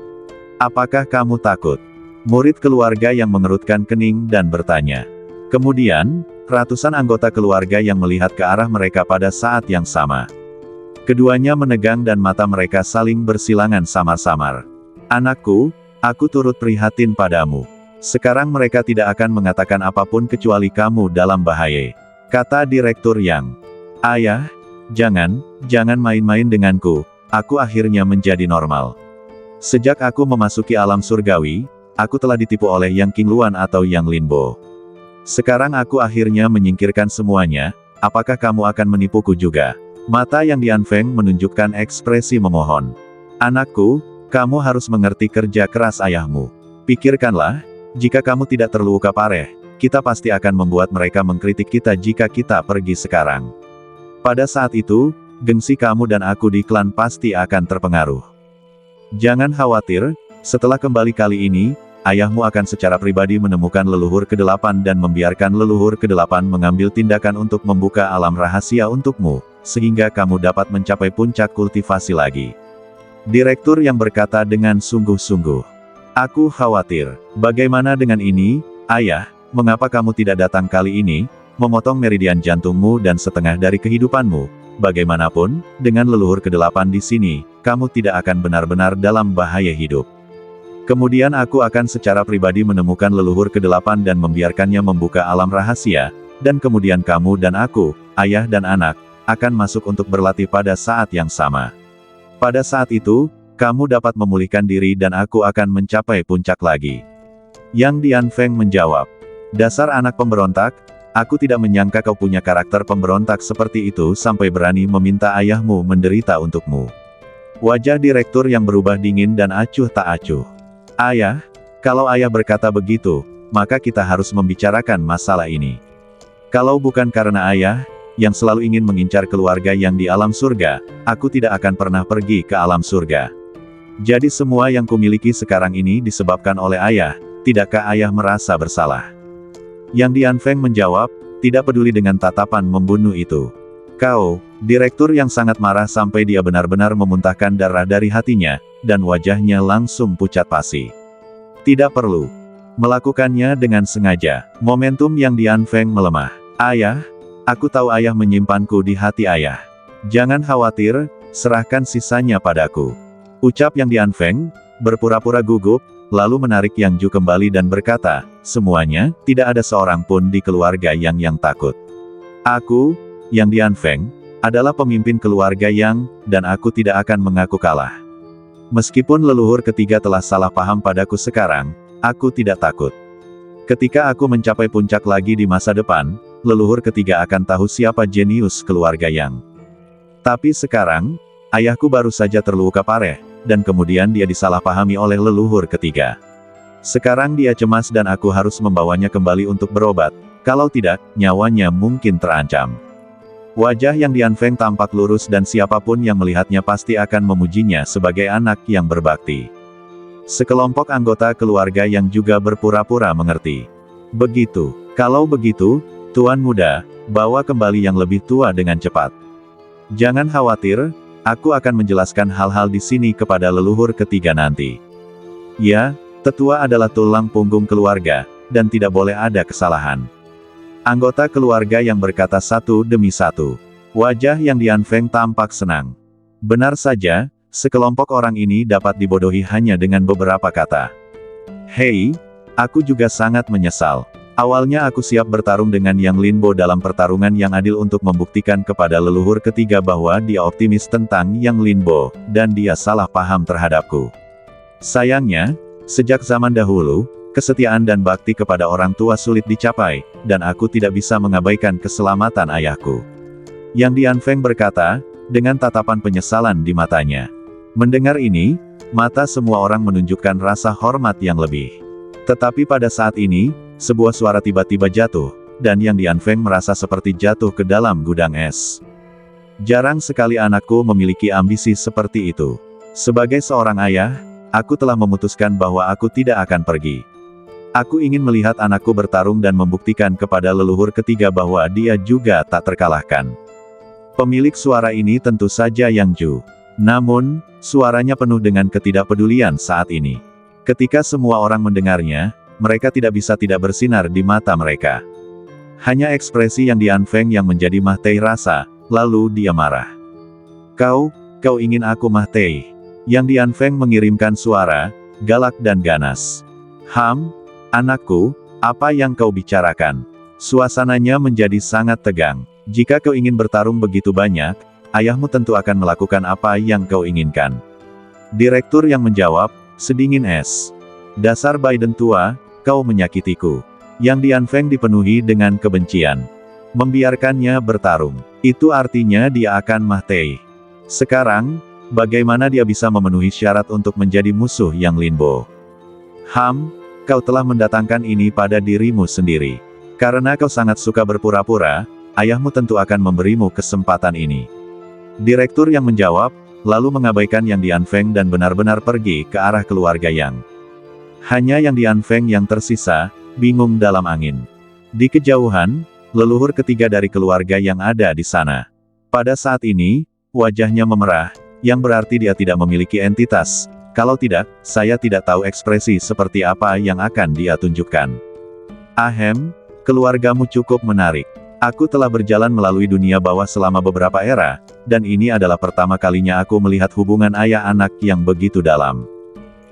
S1: Apakah kamu takut?" Murid keluarga yang mengerutkan kening dan bertanya. Kemudian, ratusan anggota keluarga yang melihat ke arah mereka pada saat yang sama. Keduanya menegang dan mata mereka saling bersilangan samar-samar. Anakku, aku turut prihatin padamu. Sekarang mereka tidak akan mengatakan apapun kecuali kamu dalam bahaya, kata Direktur Yang. Ayah, jangan main-main denganku, aku akhirnya menjadi normal. Sejak aku memasuki alam surgawi, aku telah ditipu oleh Yang Qingluan atau Yang Linbo. Sekarang aku akhirnya menyingkirkan semuanya, apakah kamu akan menipuku juga? Mata Yang Dianfeng menunjukkan ekspresi memohon. Anakku, kamu harus mengerti kerja keras ayahmu. Pikirkanlah, jika kamu tidak terluka parah, kita pasti akan membuat mereka mengkritik kita jika kita pergi sekarang. Pada saat itu, gengsi kamu dan aku di klan pasti akan terpengaruh. Jangan khawatir, setelah kembali kali ini, ayahmu akan secara pribadi menemukan leluhur ke-8 dan membiarkan leluhur ke-8 mengambil tindakan untuk membuka alam rahasia untukmu, sehingga kamu dapat mencapai puncak kultivasi lagi. Direktur Yang berkata dengan sungguh-sungguh. Aku khawatir, bagaimana dengan ini, ayah, mengapa kamu tidak datang kali ini, memotong meridian jantungmu dan setengah dari kehidupanmu? Bagaimanapun, dengan leluhur ke-8 di sini, kamu tidak akan benar-benar dalam bahaya hidup. Kemudian aku akan secara pribadi menemukan leluhur ke-8 dan membiarkannya membuka alam rahasia, dan kemudian kamu dan aku, ayah dan anak, akan masuk untuk berlatih pada saat yang sama. Pada saat itu, kamu dapat memulihkan diri dan aku akan mencapai puncak lagi. Yang Dianfeng menjawab. Dasar anak pemberontak, aku tidak menyangka kau punya karakter pemberontak seperti itu sampai berani meminta ayahmu menderita untukmu. Wajah Direktur Yang berubah dingin dan acuh tak acuh. Ayah, kalau ayah berkata begitu, maka kita harus membicarakan masalah ini. Kalau bukan karena ayah, yang selalu ingin mengincar keluarga yang di alam surga, aku tidak akan pernah pergi ke alam surga. Jadi semua yang kumiliki sekarang ini disebabkan oleh ayah, tidakkah ayah merasa bersalah? Yang Dianfeng menjawab, tidak peduli dengan tatapan membunuh itu. Kau, Direktur Yang sangat marah sampai dia benar-benar memuntahkan darah dari hatinya, dan wajahnya langsung pucat pasi. Tidak perlu melakukannya dengan sengaja. Momentum Yang Dianfeng melemah. Ayah, aku tahu ayah menyimpanku di hati ayah. Jangan khawatir, serahkan sisanya padaku. Ucap Yang Dianfeng, berpura-pura gugup, lalu menarik Yang Ju kembali dan berkata, semuanya, tidak ada seorang pun di keluarga yang takut. Aku, Yang Dianfeng, adalah pemimpin keluarga Yang, dan aku tidak akan mengaku kalah. Meskipun leluhur ketiga telah salah paham padaku sekarang, aku tidak takut. Ketika aku mencapai puncak lagi di masa depan, leluhur ketiga akan tahu siapa jenius keluarga Yang. Tapi sekarang, ayahku baru saja terluka parah, dan kemudian dia disalahpahami oleh leluhur ketiga. Sekarang dia cemas dan aku harus membawanya kembali untuk berobat, kalau tidak, nyawanya mungkin terancam. Wajah Yang Dianfeng tampak lurus dan siapapun yang melihatnya pasti akan memujinya sebagai anak yang berbakti. Sekelompok anggota keluarga Yang juga berpura-pura mengerti. Begitu, kalau begitu, Tuan Muda, bawa kembali yang lebih tua dengan cepat. Jangan khawatir, aku akan menjelaskan hal-hal di sini kepada leluhur ketiga nanti. Ya, tetua adalah tulang punggung keluarga, dan tidak boleh ada kesalahan. Anggota keluarga yang berkata satu demi satu. Wajah Yang Dianfeng tampak senang. Benar saja, sekelompok orang ini dapat dibodohi hanya dengan beberapa kata. Hei, aku juga sangat menyesal. Awalnya aku siap bertarung dengan Yang Linbo dalam pertarungan yang adil untuk membuktikan kepada leluhur ketiga bahwa dia optimis tentang Yang Linbo, dan dia salah paham terhadapku. Sayangnya, sejak zaman dahulu, kesetiaan dan bakti kepada orang tua sulit dicapai, dan aku tidak bisa mengabaikan keselamatan ayahku. Yang Dianfeng berkata, dengan tatapan penyesalan di matanya. Mendengar ini, mata semua orang menunjukkan rasa hormat yang lebih. Tetapi pada saat ini, sebuah suara tiba-tiba jatuh, dan Yang Dianfeng merasa seperti jatuh ke dalam gudang es. Jarang sekali anakku memiliki ambisi seperti itu. Sebagai seorang ayah, aku telah memutuskan bahwa aku tidak akan pergi. Aku ingin melihat anakku bertarung dan membuktikan kepada leluhur ketiga bahwa dia juga tak terkalahkan. Pemilik suara ini tentu saja Yang Ju. Namun, suaranya penuh dengan ketidakpedulian saat ini. Ketika semua orang mendengarnya, mereka tidak bisa tidak bersinar di mata mereka. Hanya ekspresi Yang Dianfeng yang menjadi Mah Tei rasa, lalu dia marah. Kau ingin aku Mah Tei? Yang Dianfeng mengirimkan suara, galak dan ganas. Anakku, apa yang kau bicarakan? Suasananya menjadi sangat tegang. Jika kau ingin bertarung begitu banyak, ayahmu tentu akan melakukan apa yang kau inginkan. Direktur yang menjawab, sedingin es. Dasar Biden tua, kau menyakitiku. Yang Dianfeng dipenuhi dengan kebencian. Membiarkannya bertarung, itu artinya dia akan Mah Tei. Sekarang, bagaimana dia bisa memenuhi syarat untuk menjadi musuh Yang Linbo? Kau telah mendatangkan ini pada dirimu sendiri. Karena kau sangat suka berpura-pura, ayahmu tentu akan memberimu kesempatan ini. Direktur yang menjawab, lalu mengabaikan Yang Dianfeng dan benar-benar pergi ke arah keluarga Yang. Hanya Yang Dianfeng yang tersisa, bingung dalam angin. Di kejauhan, leluhur ketiga dari keluarga Yang ada di sana. Pada saat ini, wajahnya memerah, yang berarti dia tidak memiliki entitas. Kalau tidak, saya tidak tahu ekspresi seperti apa yang akan dia tunjukkan. Keluargamu cukup menarik. Aku telah berjalan melalui dunia bawah selama beberapa era, dan ini adalah pertama kalinya aku melihat hubungan ayah anak yang begitu dalam.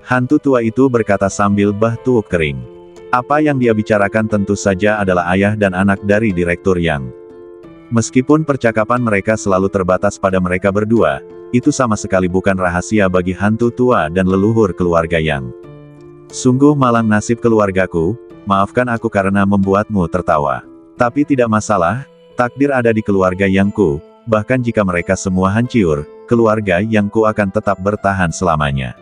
S1: Hantu tua itu berkata sambil batuk kering. Apa yang dia bicarakan tentu saja adalah ayah dan anak dari Direktur Yang. Meskipun percakapan mereka selalu terbatas pada mereka berdua, itu sama sekali bukan rahasia bagi hantu tua dan leluhur keluarga Yang. Sungguh malang nasib keluargaku, maafkan aku karena membuatmu tertawa. Tapi tidak masalah, takdir ada di keluarga Yangku, bahkan jika mereka semua hancur, keluarga Yangku akan tetap bertahan selamanya.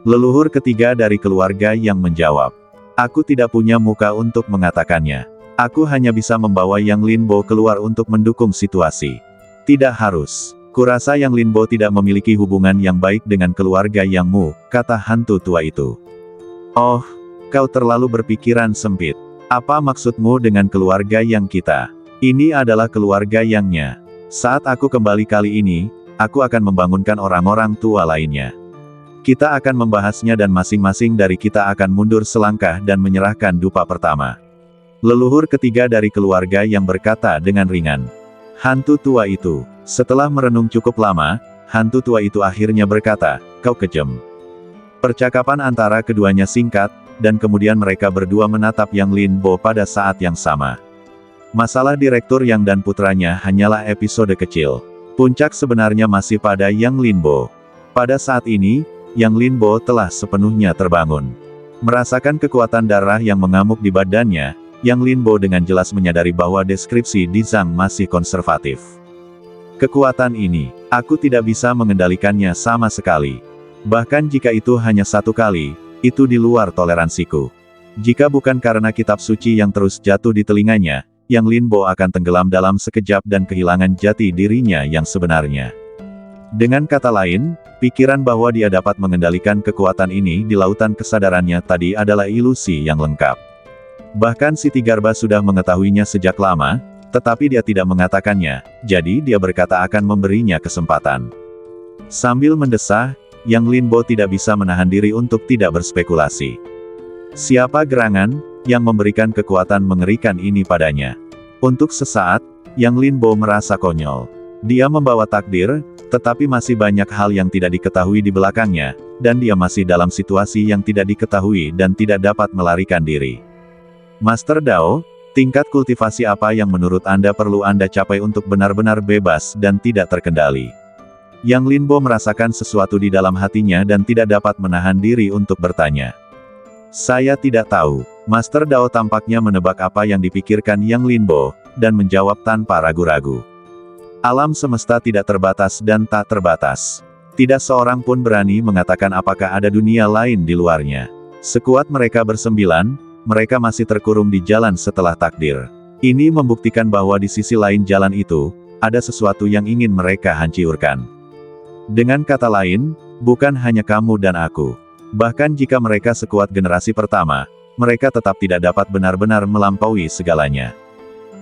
S1: Leluhur ketiga dari keluarga Yang menjawab. Aku tidak punya muka untuk mengatakannya. Aku hanya bisa membawa Yang Linbo keluar untuk mendukung situasi. Tidak harus. Kurasa Yang Linbo tidak memiliki hubungan yang baik dengan keluarga Yangmu, kata hantu tua itu. Oh, kau terlalu berpikiran sempit. Apa maksudmu dengan keluarga Yang kita? Ini adalah keluarga Yangnya. Saat aku kembali kali ini, aku akan membangunkan orang-orang tua lainnya. Kita akan membahasnya dan masing-masing dari kita akan mundur selangkah dan menyerahkan dupa pertama. Leluhur ketiga dari keluarga Yang berkata dengan ringan. Hantu tua itu. Setelah merenung cukup lama, hantu tua itu akhirnya berkata, kau kejam. Percakapan antara keduanya singkat, dan kemudian mereka berdua menatap Yang Linbo pada saat yang sama. Masalah Direktur Yang dan putranya hanyalah episode kecil. Puncak sebenarnya masih pada Yang Linbo. Pada saat ini, Yang Linbo telah sepenuhnya terbangun. Merasakan kekuatan darah yang mengamuk di badannya, Yang Linbo dengan jelas menyadari bahwa deskripsi Di Zhang masih konservatif. Kekuatan ini, aku tidak bisa mengendalikannya sama sekali. Bahkan jika itu hanya satu kali, itu di luar toleransiku. Jika bukan karena kitab suci yang terus jatuh di telinganya, Yang Linbo akan tenggelam dalam sekejap dan kehilangan jati dirinya yang sebenarnya. Dengan kata lain, pikiran bahwa dia dapat mengendalikan kekuatan ini di lautan kesadarannya tadi adalah ilusi yang lengkap. Bahkan Siti Garba sudah mengetahuinya sejak lama, tetapi dia tidak mengatakannya, jadi dia berkata akan memberinya kesempatan. Sambil mendesah, Yang Linbo tidak bisa menahan diri untuk tidak berspekulasi. Siapa gerangan yang memberikan kekuatan mengerikan ini padanya? Untuk sesaat, Yang Linbo merasa konyol. Dia membawa takdir, tetapi masih banyak hal yang tidak diketahui di belakangnya, dan dia masih dalam situasi yang tidak diketahui dan tidak dapat melarikan diri. Master Dao, tingkat kultivasi apa yang menurut Anda perlu Anda capai untuk benar-benar bebas dan tidak terkendali? Yang Linbo merasakan sesuatu di dalam hatinya dan tidak dapat menahan diri untuk bertanya. Saya tidak tahu. Master Dao tampaknya menebak apa yang dipikirkan Yang Linbo, dan menjawab tanpa ragu-ragu. Alam semesta tidak terbatas dan tak terbatas. Tidak seorang pun berani mengatakan apakah ada dunia lain di luarnya. Sekuat mereka bersembilan, mereka masih terkurung di jalan setelah takdir. Ini membuktikan bahwa di sisi lain jalan itu, ada sesuatu yang ingin mereka hancurkan. Dengan kata lain, bukan hanya kamu dan aku. Bahkan jika mereka sekuat generasi pertama, mereka tetap tidak dapat benar-benar melampaui segalanya.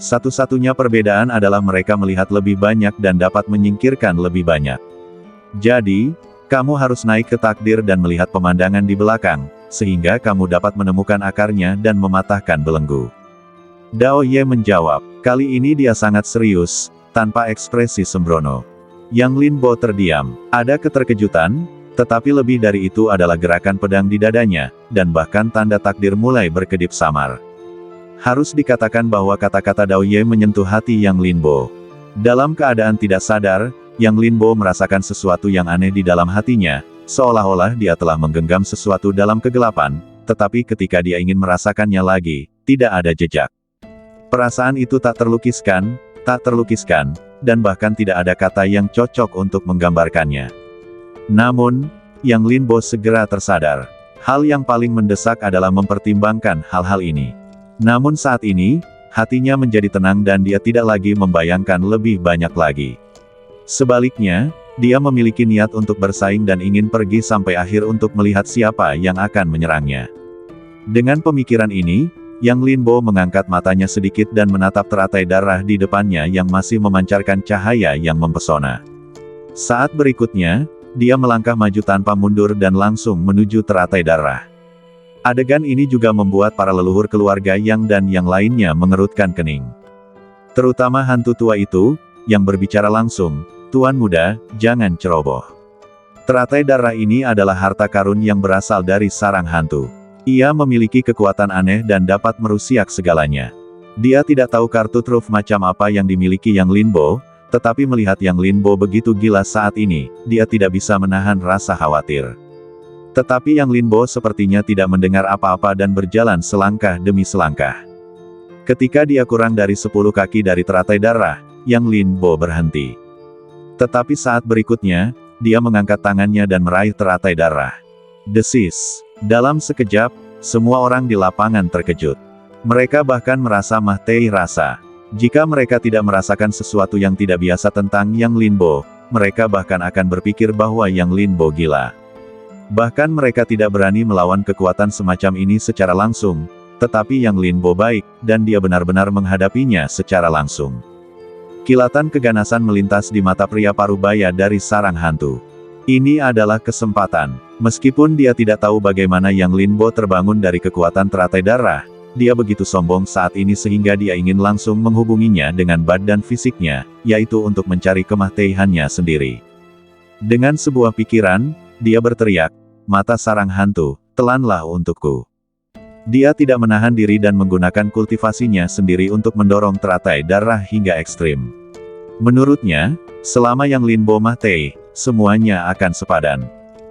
S1: Satu-satunya perbedaan adalah mereka melihat lebih banyak dan dapat menyingkirkan lebih banyak. Jadi, kamu harus naik ke takdir dan melihat pemandangan di belakang, sehingga kamu dapat menemukan akarnya dan mematahkan belenggu. Dao Ye menjawab. Kali ini dia sangat serius, tanpa ekspresi sembrono. Yang Linbo terdiam. Ada keterkejutan, tetapi lebih dari itu adalah gerakan pedang di dadanya, dan bahkan tanda takdir mulai berkedip samar. Harus dikatakan bahwa kata-kata Dao Ye menyentuh hati Yang Linbo. Dalam keadaan tidak sadar, Yang Linbo merasakan sesuatu yang aneh di dalam hatinya, seolah-olah dia telah menggenggam sesuatu dalam kegelapan, tetapi ketika dia ingin merasakannya lagi, tidak ada jejak. Perasaan itu tak terlukiskan, dan bahkan tidak ada kata yang cocok untuk menggambarkannya. Namun, Yang Linbo segera tersadar. Hal yang paling mendesak adalah mempertimbangkan hal-hal ini. Namun saat ini, hatinya menjadi tenang dan dia tidak lagi membayangkan lebih banyak lagi. Sebaliknya, dia memiliki niat untuk bersaing dan ingin pergi sampai akhir untuk melihat siapa yang akan menyerangnya. Dengan pemikiran ini, Yang Linbo mengangkat matanya sedikit dan menatap teratai darah di depannya yang masih memancarkan cahaya yang mempesona. Saat berikutnya, dia melangkah maju tanpa mundur dan langsung menuju teratai darah. Adegan ini juga membuat para leluhur keluarga Yang dan yang lainnya mengerutkan kening. Terutama hantu tua itu, yang berbicara langsung, Tuan muda, jangan ceroboh. Teratai darah ini adalah harta karun yang berasal dari sarang hantu. Ia memiliki kekuatan aneh dan dapat merusiak segalanya. Dia tidak tahu kartu truf macam apa yang dimiliki Yang Linbo, tetapi melihat Yang Linbo begitu gila saat ini, dia tidak bisa menahan rasa khawatir. Tetapi Yang Linbo sepertinya tidak mendengar apa-apa dan berjalan selangkah demi selangkah. Ketika dia kurang dari 10 kaki dari teratai darah, Yang Linbo berhenti. Tetapi saat berikutnya, dia mengangkat tangannya dan meraih teratai darah. Desis. Dalam sekejap, semua orang di lapangan terkejut. Mereka bahkan merasa mati rasa. Jika mereka tidak merasakan sesuatu yang tidak biasa tentang Yang Linbo, mereka bahkan akan berpikir bahwa Yang Linbo gila. Bahkan mereka tidak berani melawan kekuatan semacam ini secara langsung, tetapi Yang Linbo baik, dan dia benar-benar menghadapinya secara langsung. Kilatan keganasan melintas di mata pria parubaya dari sarang hantu. Ini adalah kesempatan. Meskipun dia tidak tahu bagaimana Yang Linbo terbangun dari kekuatan teratai darah, dia begitu sombong saat ini sehingga dia ingin langsung menghubunginya dengan badan fisiknya, yaitu untuk mencari kematiannya sendiri. Dengan sebuah pikiran, dia berteriak, mata sarang hantu, telanlah untukku. Dia tidak menahan diri dan menggunakan kultivasinya sendiri untuk mendorong teratai darah hingga ekstrim. Menurutnya, selama Yang Linbo mati, semuanya akan sepadan.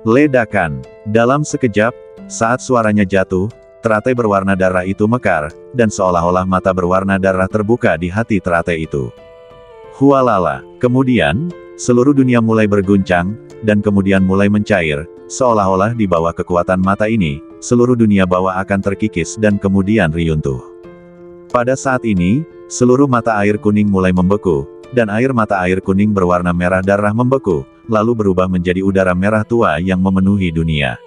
S1: Ledakan. Dalam sekejap, saat suaranya jatuh, teratai berwarna darah itu mekar, dan seolah-olah mata berwarna darah terbuka di hati teratai itu. Hualala. Kemudian, seluruh dunia mulai berguncang, dan kemudian mulai mencair, seolah-olah di bawah kekuatan mata ini, seluruh dunia bawah akan terkikis dan kemudian runtuh. Pada saat ini, seluruh mata air kuning mulai membeku, dan air mata air kuning berwarna merah darah membeku, lalu berubah menjadi udara merah tua yang memenuhi dunia.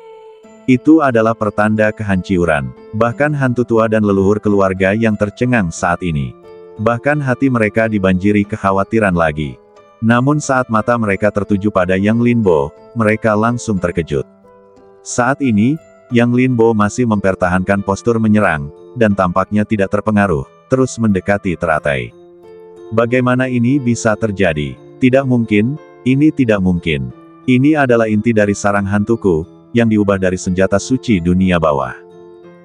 S1: Itu adalah pertanda kehancuran. Bahkan hantu tua dan leluhur keluarga yang tercengang saat ini. Bahkan hati mereka dibanjiri kekhawatiran lagi. Namun saat mata mereka tertuju pada Yang Linbo, mereka langsung terkejut. Saat ini, Yang Linbo masih mempertahankan postur menyerang, dan tampaknya tidak terpengaruh, terus mendekati teratai. Bagaimana ini bisa terjadi? Tidak mungkin, ini tidak mungkin. Ini adalah inti dari sarang hantuku, yang diubah dari senjata suci dunia bawah.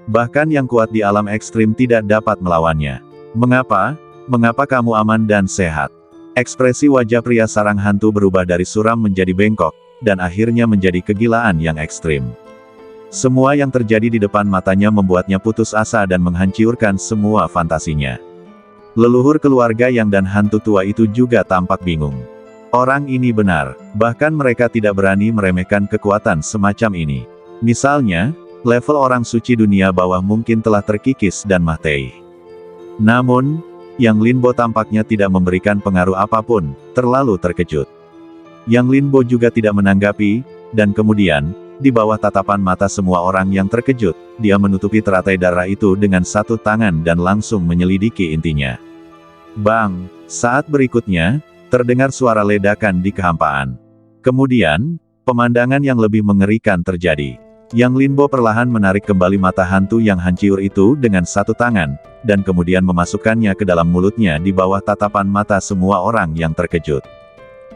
S1: Bahkan yang kuat di alam ekstrim tidak dapat melawannya. Mengapa? Mengapa kamu aman dan sehat? Ekspresi wajah pria sarang hantu berubah dari suram menjadi bengkok, dan akhirnya menjadi kegilaan yang ekstrim. Semua yang terjadi di depan matanya membuatnya putus asa dan menghancurkan semua fantasinya. Leluhur keluarga Yang dan hantu tua itu juga tampak bingung. Orang ini benar, bahkan mereka tidak berani meremehkan kekuatan semacam ini. Misalnya, level orang suci dunia bawah mungkin telah terkikis dan mati. Namun, Yang Linbo tampaknya tidak memberikan pengaruh apapun, terlalu terkejut. Yang Linbo juga tidak menanggapi, dan kemudian, di bawah tatapan mata semua orang yang terkejut, dia menutupi teratai darah itu dengan satu tangan dan langsung menyelidiki intinya. Bang! Saat berikutnya, terdengar suara ledakan di kehampaan. Kemudian, pemandangan yang lebih mengerikan terjadi. Yang Linbo perlahan menarik kembali mata hantu yang hancur itu dengan satu tangan, dan kemudian memasukkannya ke dalam mulutnya di bawah tatapan mata semua orang yang terkejut.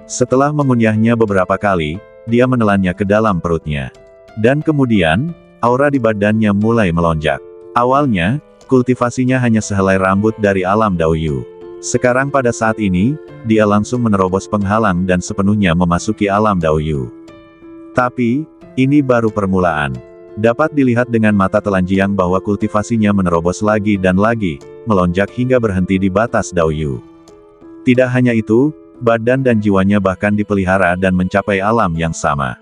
S1: Setelah mengunyahnya beberapa kali, dia menelannya ke dalam perutnya. Dan kemudian, aura di badannya mulai melonjak. Awalnya, kultivasinya hanya sehelai rambut dari alam Daoyu. Sekarang pada saat ini, dia langsung menerobos penghalang dan sepenuhnya memasuki alam Daoyu. Tapi, ini baru permulaan. Dapat dilihat dengan mata telanjang bahwa kultivasinya menerobos lagi dan lagi, melonjak hingga berhenti di batas Daoyu. Tidak hanya itu, badan dan jiwanya bahkan dipelihara dan mencapai alam yang sama.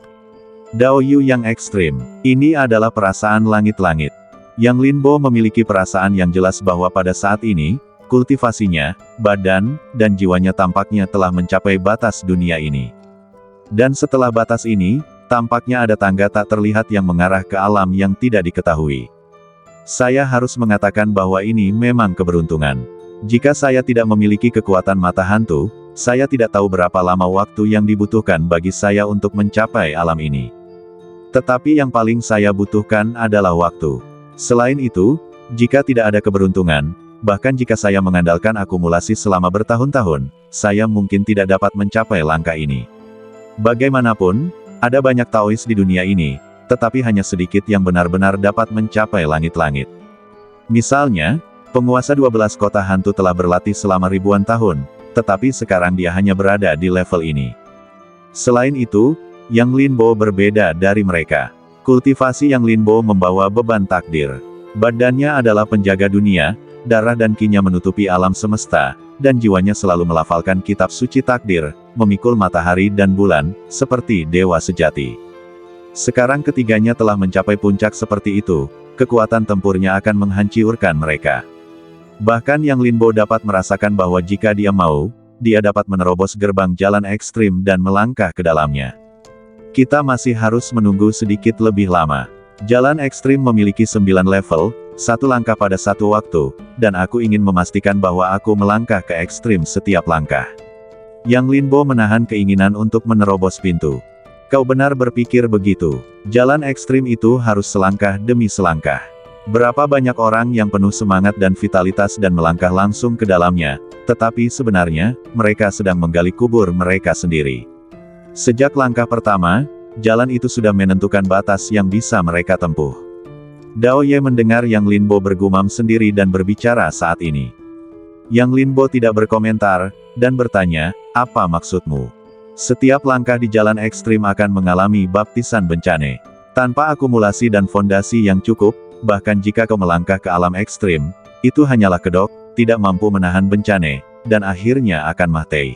S1: Daoyu yang ekstrim. Ini adalah perasaan langit-langit. Yang Linbo memiliki perasaan yang jelas bahwa pada saat ini, kultivasinya, badan, dan jiwanya tampaknya telah mencapai batas dunia ini. Dan setelah batas ini, tampaknya ada tangga tak terlihat yang mengarah ke alam yang tidak diketahui. Saya harus mengatakan bahwa ini memang keberuntungan. Jika saya tidak memiliki kekuatan mata hantu, saya tidak tahu berapa lama waktu yang dibutuhkan bagi saya untuk mencapai alam ini. Tetapi yang paling saya butuhkan adalah waktu. Selain itu, jika tidak ada keberuntungan, bahkan jika saya mengandalkan akumulasi selama bertahun-tahun, saya mungkin tidak dapat mencapai langkah ini. Bagaimanapun, ada banyak Taois di dunia ini, tetapi hanya sedikit yang benar-benar dapat mencapai langit-langit. Misalnya, penguasa 12 kota hantu telah berlatih selama ribuan tahun, tetapi sekarang dia hanya berada di level ini. Selain itu, Yang Linbo berbeda dari mereka. Kultivasi Yang Linbo membawa beban takdir. Badannya adalah penjaga dunia, darah dan kinya menutupi alam semesta, dan jiwanya selalu melafalkan kitab suci takdir, memikul matahari dan bulan, seperti dewa sejati. Sekarang ketiganya telah mencapai puncak seperti itu, kekuatan tempurnya akan menghancurkan mereka. Bahkan Yang Linbo dapat merasakan bahwa jika dia mau, dia dapat menerobos gerbang jalan ekstrim dan melangkah ke dalamnya. Kita masih harus menunggu sedikit lebih lama. Jalan ekstrim memiliki 9 level, satu langkah pada satu waktu, dan aku ingin memastikan bahwa aku melangkah ke ekstrim setiap langkah. Yang Linbo menahan keinginan untuk menerobos pintu. Kau benar berpikir begitu. Jalan ekstrim itu harus selangkah demi selangkah. Berapa banyak orang yang penuh semangat dan vitalitas dan melangkah langsung ke dalamnya, tetapi sebenarnya, mereka sedang menggali kubur mereka sendiri. Sejak langkah pertama, jalan itu sudah menentukan batas yang bisa mereka tempuh. Dao Ye mendengar Yang Linbo bergumam sendiri dan berbicara saat ini. Yang Linbo tidak berkomentar, dan bertanya, apa maksudmu? Setiap langkah di jalan ekstrim akan mengalami baptisan bencana. Tanpa akumulasi dan fondasi yang cukup, bahkan jika kau melangkah ke alam ekstrim, itu hanyalah kedok, tidak mampu menahan bencana, dan akhirnya akan mati.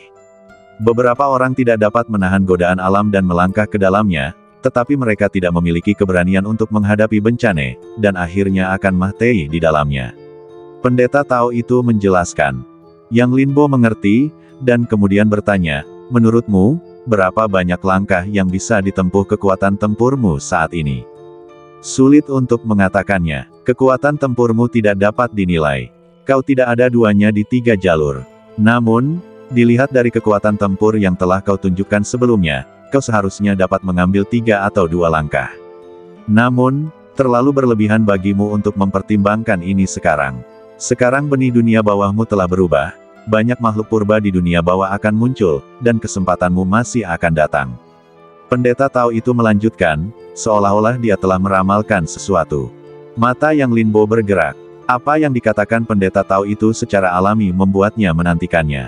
S1: Beberapa orang tidak dapat menahan godaan alam dan melangkah ke dalamnya, tetapi mereka tidak memiliki keberanian untuk menghadapi bencana, dan akhirnya akan mati di dalamnya. Pendeta Tao itu menjelaskan. Yang Linbo mengerti, dan kemudian bertanya, menurutmu, berapa banyak langkah yang bisa ditempuh kekuatan tempurmu saat ini? Sulit untuk mengatakannya. Kekuatan tempurmu tidak dapat dinilai. Kau tidak ada duanya di 3 jalur. Namun, dilihat dari kekuatan tempur yang telah kau tunjukkan sebelumnya, kau seharusnya dapat mengambil 3 atau 2 langkah. Namun, terlalu berlebihan bagimu untuk mempertimbangkan ini sekarang. Sekarang benih dunia bawahmu telah berubah, banyak makhluk purba di dunia bawah akan muncul, dan kesempatanmu masih akan datang. Pendeta Tao itu melanjutkan, seolah-olah dia telah meramalkan sesuatu. Mata Yang Linbo bergerak. Apa yang dikatakan pendeta Tao itu secara alami membuatnya menantikannya.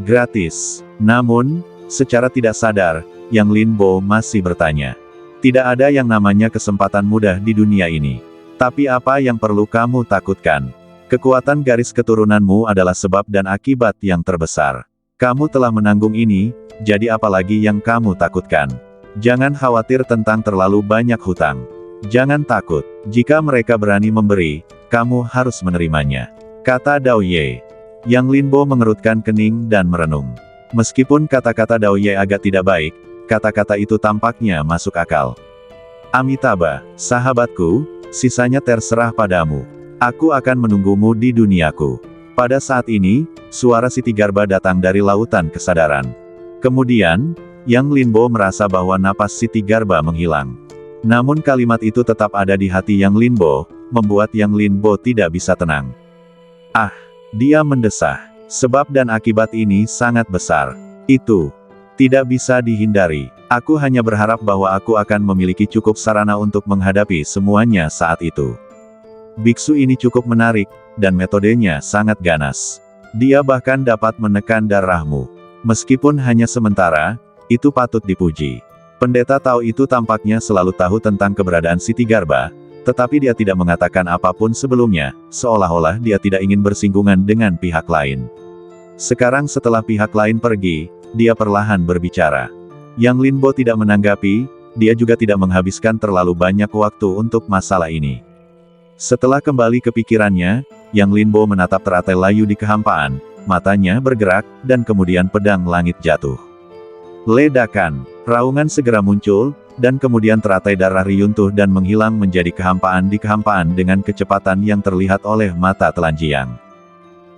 S1: Gratis. Namun, secara tidak sadar, Yang Linbo masih bertanya. Tidak ada yang namanya kesempatan mudah di dunia ini. Tapi apa yang perlu kamu takutkan? Kekuatan garis keturunanmu adalah sebab dan akibat yang terbesar. Kamu telah menanggung ini, jadi apalagi yang kamu takutkan? Jangan khawatir tentang terlalu banyak hutang. Jangan takut, jika mereka berani memberi, kamu harus menerimanya. Kata Dao Ye. Yang Linbo mengerutkan kening dan merenung. Meskipun kata-kata Dao Ye agak tidak baik, kata-kata itu tampaknya masuk akal. Amitabha, sahabatku, sisanya terserah padamu. Aku akan menunggumu di duniaku. Pada saat ini, suara Siti Garba datang dari lautan kesadaran. Kemudian, Yang Linbo merasa bahwa napas Siti Garba menghilang. Namun kalimat itu tetap ada di hati Yang Linbo, membuat Yang Linbo tidak bisa tenang. Ah! Dia mendesah. Sebab dan akibat ini sangat besar. Itu tidak bisa dihindari. Aku hanya berharap bahwa aku akan memiliki cukup sarana untuk menghadapi semuanya saat itu. Biksu ini cukup menarik, dan metodenya sangat ganas. Dia bahkan dapat menekan darahmu. Meskipun hanya sementara, itu patut dipuji. Pendeta Tao itu tampaknya selalu tahu tentang keberadaan Siti Garba, tetapi dia tidak mengatakan apapun sebelumnya, seolah-olah dia tidak ingin bersinggungan dengan pihak lain. Sekarang setelah pihak lain pergi, dia perlahan berbicara. Yang Linbo tidak menanggapi, dia juga tidak menghabiskan terlalu banyak waktu untuk masalah ini. Setelah kembali ke pikirannya, Yang Linbo menatap teratai layu di kehampaan, matanya bergerak, dan kemudian pedang langit jatuh. Ledakan, raungan segera muncul, dan kemudian teratai darah riyuntuh dan menghilang menjadi kehampaan di kehampaan dengan kecepatan yang terlihat oleh mata telanjang.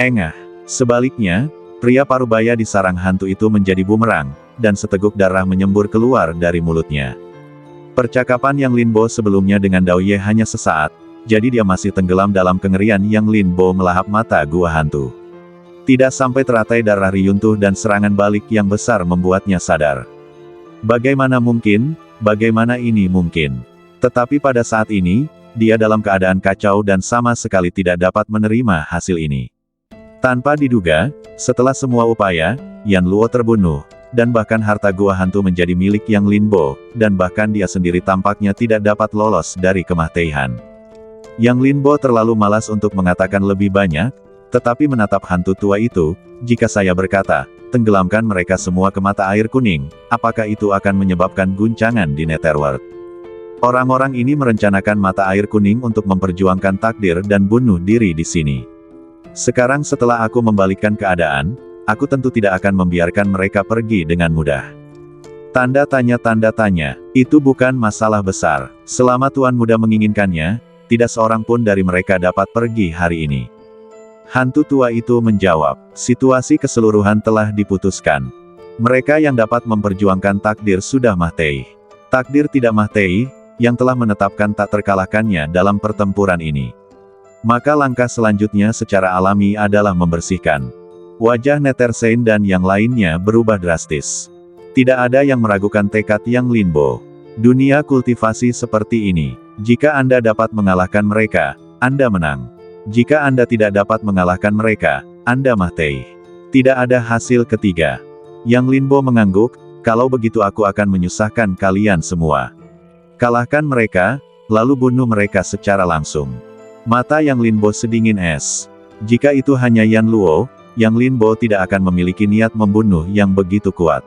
S1: Engah. Sebaliknya, pria parubaya di sarang hantu itu menjadi bumerang, dan seteguk darah menyembur keluar dari mulutnya. Percakapan Yang Linbo sebelumnya dengan Dao Ye hanya sesaat, jadi dia masih tenggelam dalam kengerian. Yang Linbo melahap mata gua hantu. Tidak sampai teratai darah riyuntuh dan serangan balik yang besar membuatnya sadar. Bagaimana mungkin? Bagaimana ini mungkin? Tetapi pada saat ini, dia dalam keadaan kacau dan sama sekali tidak dapat menerima hasil ini. Tanpa diduga, setelah semua upaya, Yan Luo terbunuh, dan bahkan harta gua hantu menjadi milik Yang Linbo, dan bahkan dia sendiri tampaknya tidak dapat lolos dari kematian. Yang Linbo terlalu malas untuk mengatakan lebih banyak, tetapi menatap hantu tua itu, jika saya berkata, tenggelamkan mereka semua ke mata air kuning, apakah itu akan menyebabkan guncangan di Netherworld? Orang-orang ini merencanakan mata air kuning untuk memperjuangkan takdir dan bunuh diri di sini. Sekarang setelah aku membalikkan keadaan, aku tentu tidak akan membiarkan mereka pergi dengan mudah. Tanda tanya, itu bukan masalah besar. Selama Tuan Muda menginginkannya, tidak seorang pun dari mereka dapat pergi hari ini. Hantu tua itu menjawab, situasi keseluruhan telah diputuskan. Mereka yang dapat memperjuangkan takdir sudah mati. Takdir tidak mati, yang telah menetapkan tak terkalahkannya dalam pertempuran ini. Maka langkah selanjutnya secara alami adalah membersihkan. Wajah Nethersain dan yang lainnya berubah drastis. Tidak ada yang meragukan tekad Yang Linbo. Dunia kultivasi seperti ini. Jika Anda dapat mengalahkan mereka, Anda menang. Jika Anda tidak dapat mengalahkan mereka, Anda mati. Tidak ada hasil ketiga. Yang Linbo mengangguk, kalau begitu aku akan menyusahkan kalian semua. Kalahkan mereka, lalu bunuh mereka secara langsung. Mata Yang Linbo sedingin es. Jika itu hanya Yan Luo, Yang Linbo tidak akan memiliki niat membunuh yang begitu kuat.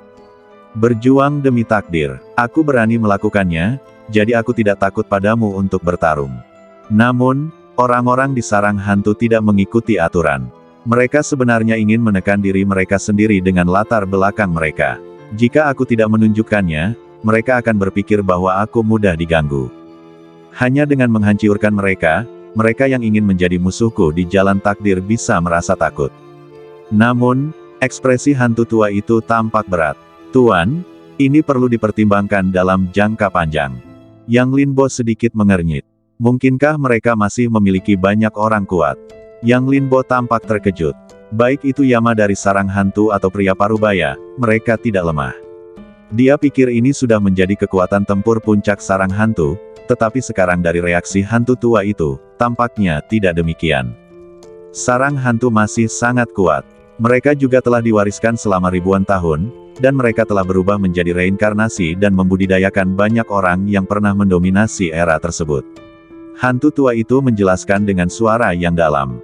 S1: Berjuang demi takdir. Aku berani melakukannya, jadi aku tidak takut padamu untuk bertarung. Namun, orang-orang di sarang hantu tidak mengikuti aturan. Mereka sebenarnya ingin menekan diri mereka sendiri dengan latar belakang mereka. Jika aku tidak menunjukkannya, mereka akan berpikir bahwa aku mudah diganggu. Hanya dengan menghancurkan mereka, mereka yang ingin menjadi musuhku di jalan takdir bisa merasa takut. Namun, ekspresi hantu tua itu tampak berat. Tuan, ini perlu dipertimbangkan dalam jangka panjang. Yang Linbo sedikit mengernyit. Mungkinkah mereka masih memiliki banyak orang kuat? Yang Linbo tampak terkejut. Baik itu Yama dari sarang hantu atau pria parubaya, mereka tidak lemah. Dia pikir ini sudah menjadi kekuatan tempur puncak sarang hantu, tetapi sekarang dari reaksi hantu tua itu, tampaknya tidak demikian. Sarang hantu masih sangat kuat. Mereka juga telah diwariskan selama ribuan tahun, dan mereka telah berubah menjadi reinkarnasi dan membudidayakan banyak orang yang pernah mendominasi era tersebut. Hantu tua itu menjelaskan dengan suara yang dalam.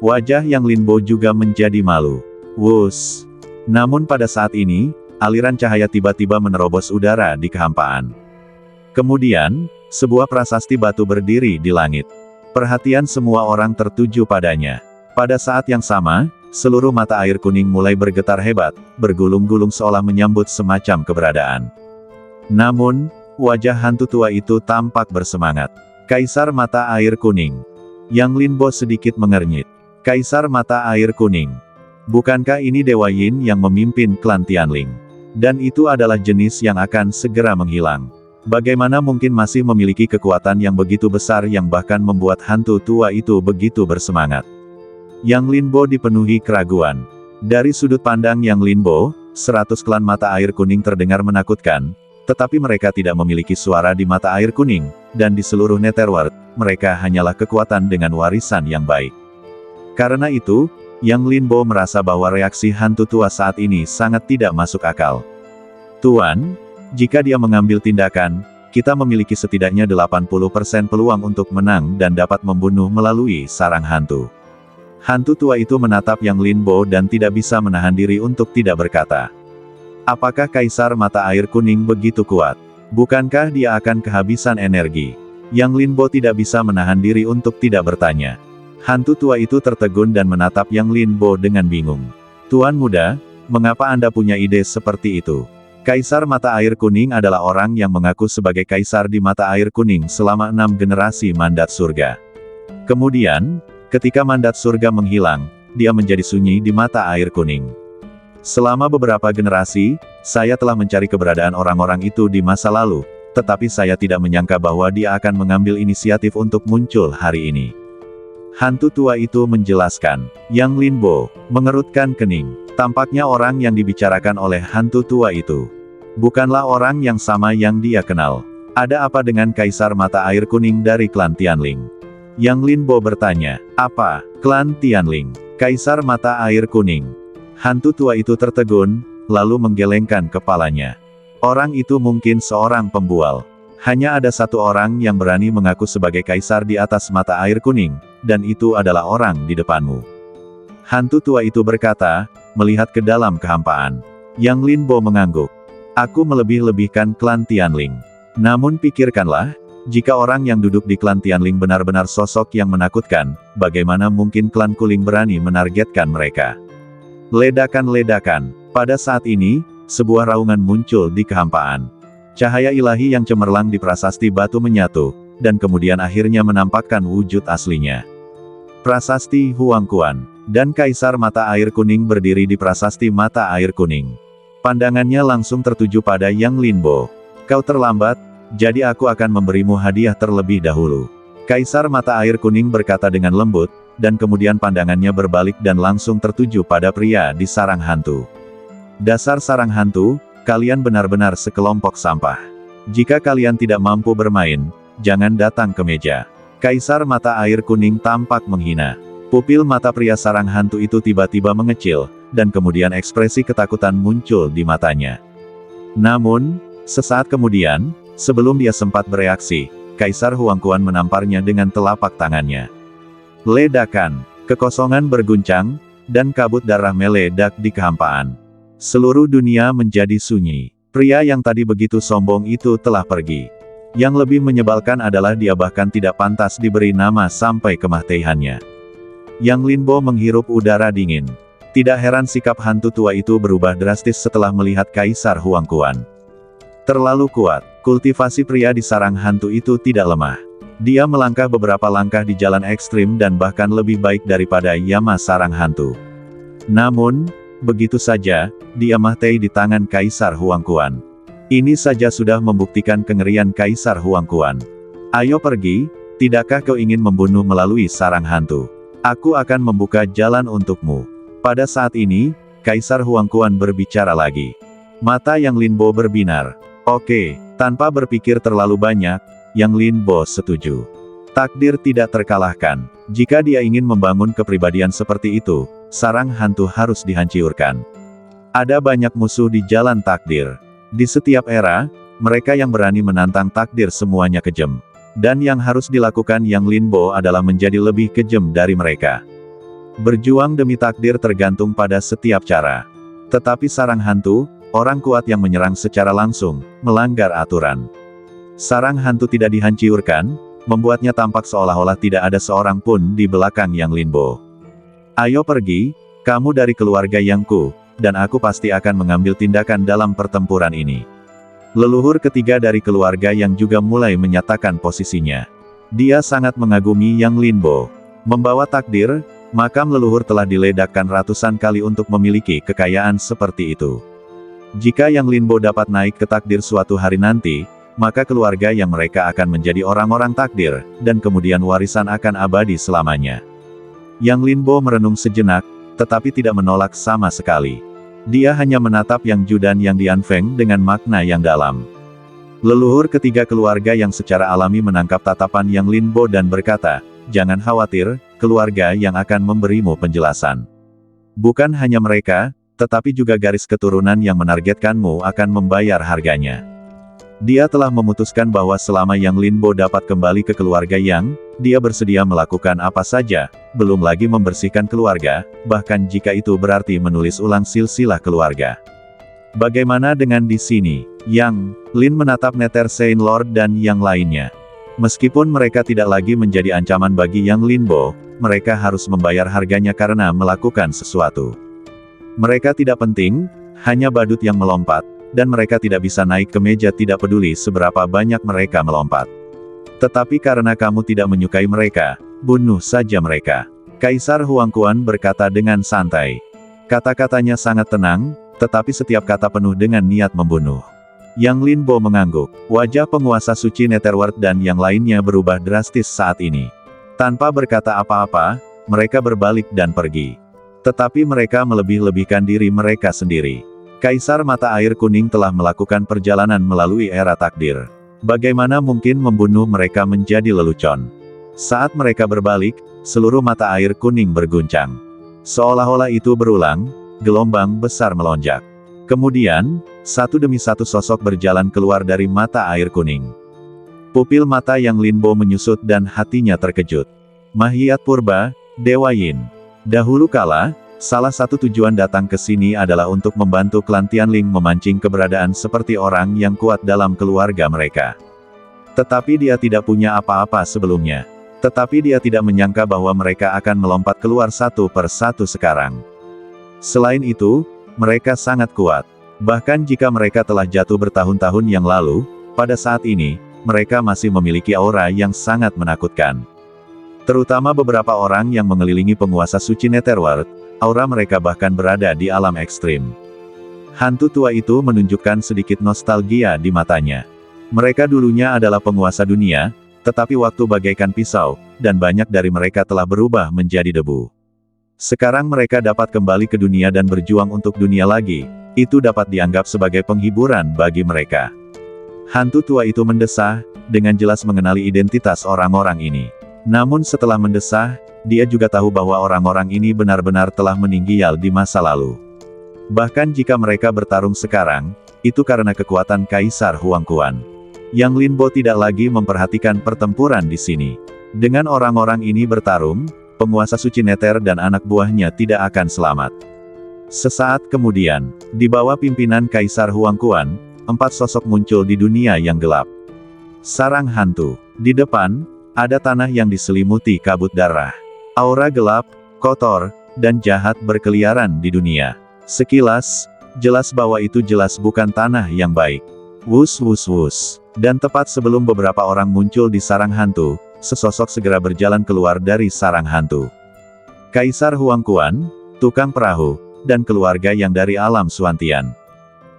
S1: Wajah Yang Linbo juga menjadi malu. Wus. Namun pada saat ini, aliran cahaya tiba-tiba menerobos udara di kehampaan. Kemudian, sebuah prasasti batu berdiri di langit. Perhatian semua orang tertuju padanya. Pada saat yang sama, seluruh mata air kuning mulai bergetar hebat, bergulung-gulung seolah menyambut semacam keberadaan. Namun, wajah hantu tua itu tampak bersemangat. Kaisar mata air kuning. Yang Linbo sedikit mengernyit. Kaisar mata air kuning. Bukankah ini Dewa Yin yang memimpin klan Tianling? Dan itu adalah jenis yang akan segera menghilang. Bagaimana mungkin masih memiliki kekuatan yang begitu besar yang bahkan membuat hantu tua itu begitu bersemangat? Yang Linbo dipenuhi keraguan. Dari sudut pandang Yang Linbo, 100 klan mata air kuning terdengar menakutkan, tetapi mereka tidak memiliki suara di mata air kuning, dan di seluruh Netherworld, mereka hanyalah kekuatan dengan warisan yang baik. Karena itu, Yang Linbo merasa bahwa reaksi hantu tua saat ini sangat tidak masuk akal. Tuan, jika dia mengambil tindakan, kita memiliki setidaknya 80% peluang untuk menang dan dapat membunuh melalui sarang hantu. Hantu tua itu menatap Yang Linbo dan tidak bisa menahan diri untuk tidak berkata. Apakah Kaisar mata air kuning begitu kuat? Bukankah dia akan kehabisan energi? Yang Linbo tidak bisa menahan diri untuk tidak bertanya. Hantu tua itu tertegun dan menatap Yang Linbo dengan bingung. Tuan muda, mengapa Anda punya ide seperti itu? Kaisar mata air kuning adalah orang yang mengaku sebagai kaisar di mata air kuning selama 6 generasi mandat surga. Kemudian, ketika mandat surga menghilang, dia menjadi sunyi di mata air kuning. Selama beberapa generasi, saya telah mencari keberadaan orang-orang itu di masa lalu, tetapi saya tidak menyangka bahwa dia akan mengambil inisiatif untuk muncul hari ini. Hantu tua itu menjelaskan. Yang Linbo mengerutkan kening. Tampaknya orang yang dibicarakan oleh hantu tua itu bukanlah orang yang sama yang dia kenal. Ada apa dengan Kaisar mata air kuning dari klan Tianling? Yang Linbo bertanya. Apa? Klan Tianling? Kaisar mata air kuning? Hantu tua itu tertegun, lalu menggelengkan kepalanya. Orang itu mungkin seorang pembual. Hanya ada satu orang yang berani mengaku sebagai kaisar di atas mata air kuning, dan itu adalah orang di depanmu. Hantu tua itu berkata, melihat ke dalam kehampaan. Yang Linbo mengangguk. Aku melebih-lebihkan klan Tianling. Namun pikirkanlah, jika orang yang duduk di klan Tianling benar-benar sosok yang menakutkan, bagaimana mungkin klan Kuling berani menargetkan mereka? Ledakan-ledakan. Pada saat ini, sebuah raungan muncul di kehampaan. Cahaya ilahi yang cemerlang di prasasti batu menyatu, dan kemudian akhirnya menampakkan wujud aslinya. Prasasti Huangquan, dan Kaisar mata air kuning berdiri di prasasti mata air kuning. Pandangannya langsung tertuju pada Yang Linbo. Kau terlambat, jadi aku akan memberimu hadiah terlebih dahulu. Kaisar mata air kuning berkata dengan lembut, dan kemudian pandangannya berbalik dan langsung tertuju pada pria di sarang hantu. Dasar sarang hantu, kalian benar-benar sekelompok sampah. Jika kalian tidak mampu bermain, jangan datang ke meja. Kaisar mata air kuning tampak menghina. Pupil mata pria sarang hantu itu tiba-tiba mengecil, dan kemudian ekspresi ketakutan muncul di matanya. Namun, sesaat kemudian, sebelum dia sempat bereaksi, Kaisar Huangquan menamparnya dengan telapak tangannya. Ledakan, kekosongan berguncang, dan kabut darah meledak di kehampaan. Seluruh dunia menjadi sunyi. Pria yang tadi begitu sombong itu telah pergi. Yang lebih menyebalkan adalah dia bahkan tidak pantas diberi nama sampai kematiannya. Yang Linbo menghirup udara dingin. Tidak heran sikap hantu tua itu berubah drastis setelah melihat Kaisar Huangquan. Terlalu kuat, kultivasi pria di sarang hantu itu tidak lemah. Dia melangkah beberapa langkah di jalan ekstrim dan bahkan lebih baik daripada Yama sarang hantu. Namun, begitu saja, dia mati di tangan Kaisar Huangquan. Ini saja sudah membuktikan kengerian Kaisar Huangquan. Ayo pergi, tidakkah kau ingin membunuh melalui sarang hantu? Aku akan membuka jalan untukmu. Pada saat ini, Kaisar Huangquan berbicara lagi. Mata Yang Linbo berbinar. Oke, tanpa berpikir terlalu banyak, Yang Linbo setuju. Takdir tidak terkalahkan. Jika dia ingin membangun kepribadian seperti itu, sarang hantu harus dihancurkan. Ada banyak musuh di jalan takdir. Di setiap era, mereka yang berani menantang takdir semuanya kejam. Dan yang harus dilakukan Yang Linbo adalah menjadi lebih kejam dari mereka. Berjuang demi takdir tergantung pada setiap cara. Tetapi sarang hantu, orang kuat yang menyerang secara langsung, melanggar aturan. Sarang hantu tidak dihancurkan, membuatnya tampak seolah-olah tidak ada seorang pun di belakang Yang Linbo. Ayo pergi, kamu dari keluarga Yangku, dan aku pasti akan mengambil tindakan dalam pertempuran ini. Leluhur ketiga dari keluarga Yang juga mulai menyatakan posisinya. Dia sangat mengagumi Yang Linbo. Membawa takdir, makam leluhur telah diledakkan ratusan kali untuk memiliki kekayaan seperti itu. Jika Yang Linbo dapat naik ke takdir suatu hari nanti, maka keluarga yang mereka akan menjadi orang-orang takdir, dan kemudian warisan akan abadi selamanya. Yang Linbo merenung sejenak, tetapi tidak menolak sama sekali. Dia hanya menatap Yang Ju dan Yang Dianfeng dengan makna yang dalam. Leluhur ketiga keluarga yang secara alami menangkap tatapan Yang Linbo dan berkata, "Jangan khawatir, keluarga yang akan memberimu penjelasan. Bukan hanya mereka, tetapi juga garis keturunan yang menargetkanmu akan membayar harganya." Dia telah memutuskan bahwa selama Yang Linbo dapat kembali ke keluarga Yang, dia bersedia melakukan apa saja, belum lagi membersihkan keluarga, bahkan jika itu berarti menulis ulang silsilah keluarga. Bagaimana dengan di sini? Yang Lin menatap Nether Saint Lord dan yang lainnya. Meskipun mereka tidak lagi menjadi ancaman bagi Yang Linbo, mereka harus membayar harganya karena melakukan sesuatu. Mereka tidak penting, hanya badut yang melompat, dan mereka tidak bisa naik ke meja tidak peduli seberapa banyak mereka melompat. Tetapi karena kamu tidak menyukai mereka, bunuh saja mereka. Kaisar Huangquan berkata dengan santai. Kata-katanya sangat tenang, tetapi setiap kata penuh dengan niat membunuh. Yang Linbo mengangguk. Wajah penguasa suci Netherworld dan yang lainnya berubah drastis saat ini. Tanpa berkata apa-apa, mereka berbalik dan pergi. Tetapi mereka melebih-lebihkan diri mereka sendiri. Kaisar mata air kuning telah melakukan perjalanan melalui era takdir. Bagaimana mungkin membunuh mereka menjadi lelucon? Saat mereka berbalik, seluruh mata air kuning berguncang. Seolah-olah itu berulang, gelombang besar melonjak. Kemudian, satu demi satu sosok berjalan keluar dari mata air kuning. Pupil mata Yang Linbo menyusut dan hatinya terkejut. Mahiat Purba, Dewa Yin. Dahulu kala, salah satu tujuan datang ke sini adalah untuk membantu klan Tianling memancing keberadaan seperti orang yang kuat dalam keluarga mereka. Tetapi dia tidak punya apa-apa sebelumnya. Tetapi dia tidak menyangka bahwa mereka akan melompat keluar satu per satu sekarang. Selain itu, mereka sangat kuat. Bahkan jika mereka telah jatuh bertahun-tahun yang lalu, pada saat ini, mereka masih memiliki aura yang sangat menakutkan. Terutama beberapa orang yang mengelilingi penguasa suci Netherworld, aura mereka bahkan berada di alam ekstrim. Hantu tua itu menunjukkan sedikit nostalgia di matanya. Mereka dulunya adalah penguasa dunia, tetapi waktu bagaikan pisau, dan banyak dari mereka telah berubah menjadi debu. Sekarang mereka dapat kembali ke dunia dan berjuang untuk dunia lagi, itu dapat dianggap sebagai penghiburan bagi mereka. Hantu tua itu mendesah, dengan jelas mengenali identitas orang-orang ini. Namun setelah mendesah, dia juga tahu bahwa orang-orang ini benar-benar telah meninggal di masa lalu. Bahkan jika mereka bertarung sekarang, itu karena kekuatan Kaisar Huangquan. Yang Lin Bo tidak lagi memperhatikan pertempuran di sini. Dengan orang-orang ini bertarung, penguasa suci Nether dan anak buahnya tidak akan selamat. Sesaat kemudian, di bawah pimpinan Kaisar Huangquan, 4 sosok muncul di dunia yang gelap. Sarang hantu. Di depan, ada tanah yang diselimuti kabut darah. Aura gelap, kotor, dan jahat berkeliaran di dunia. Sekilas, jelas bahwa itu jelas bukan tanah yang baik. Wus wus wus. Dan tepat sebelum beberapa orang muncul di sarang hantu, sesosok segera berjalan keluar dari sarang hantu. Kaisar Huangquan, tukang perahu, dan keluarga yang dari alam Suantian.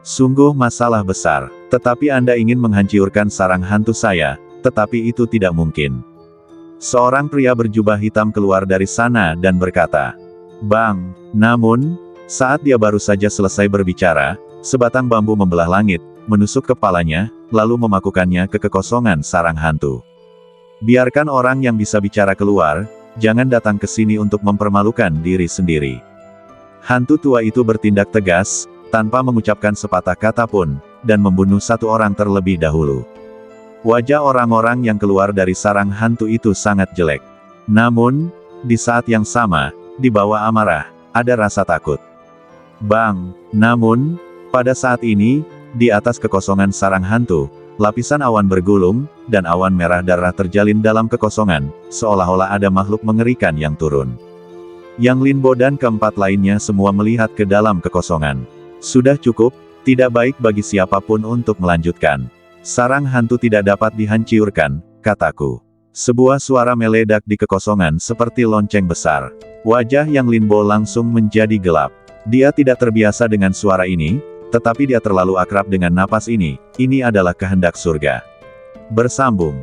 S1: Sungguh masalah besar, tetapi Anda ingin menghancurkan sarang hantu saya, tetapi itu tidak mungkin. Seorang pria berjubah hitam keluar dari sana dan berkata, "Bang." Namun, saat dia baru saja selesai berbicara, sebatang bambu membelah langit, menusuk kepalanya, lalu memakukannya ke kekosongan sarang hantu. Biarkan orang yang bisa bicara keluar, jangan datang ke sini untuk mempermalukan diri sendiri. Hantu tua itu bertindak tegas, tanpa mengucapkan sepatah kata pun, dan membunuh 1 orang terlebih dahulu. Wajah orang-orang yang keluar dari sarang hantu itu sangat jelek. Namun, di saat yang sama, di bawah amarah, ada rasa takut. Bang! Namun, pada saat ini, di atas kekosongan sarang hantu, lapisan awan bergulung, dan awan merah darah terjalin dalam kekosongan, seolah-olah ada makhluk mengerikan yang turun. Yang Lin Bo dan keempat lainnya semua melihat ke dalam kekosongan. Sudah cukup, tidak baik bagi siapapun untuk melanjutkan. Sarang hantu tidak dapat dihancurkan, kataku. Sebuah suara meledak di kekosongan seperti lonceng besar. Wajah Yang Lin Bo langsung menjadi gelap. Dia tidak terbiasa dengan suara ini, tetapi dia terlalu akrab dengan napas ini adalah kehendak surga. Bersambung.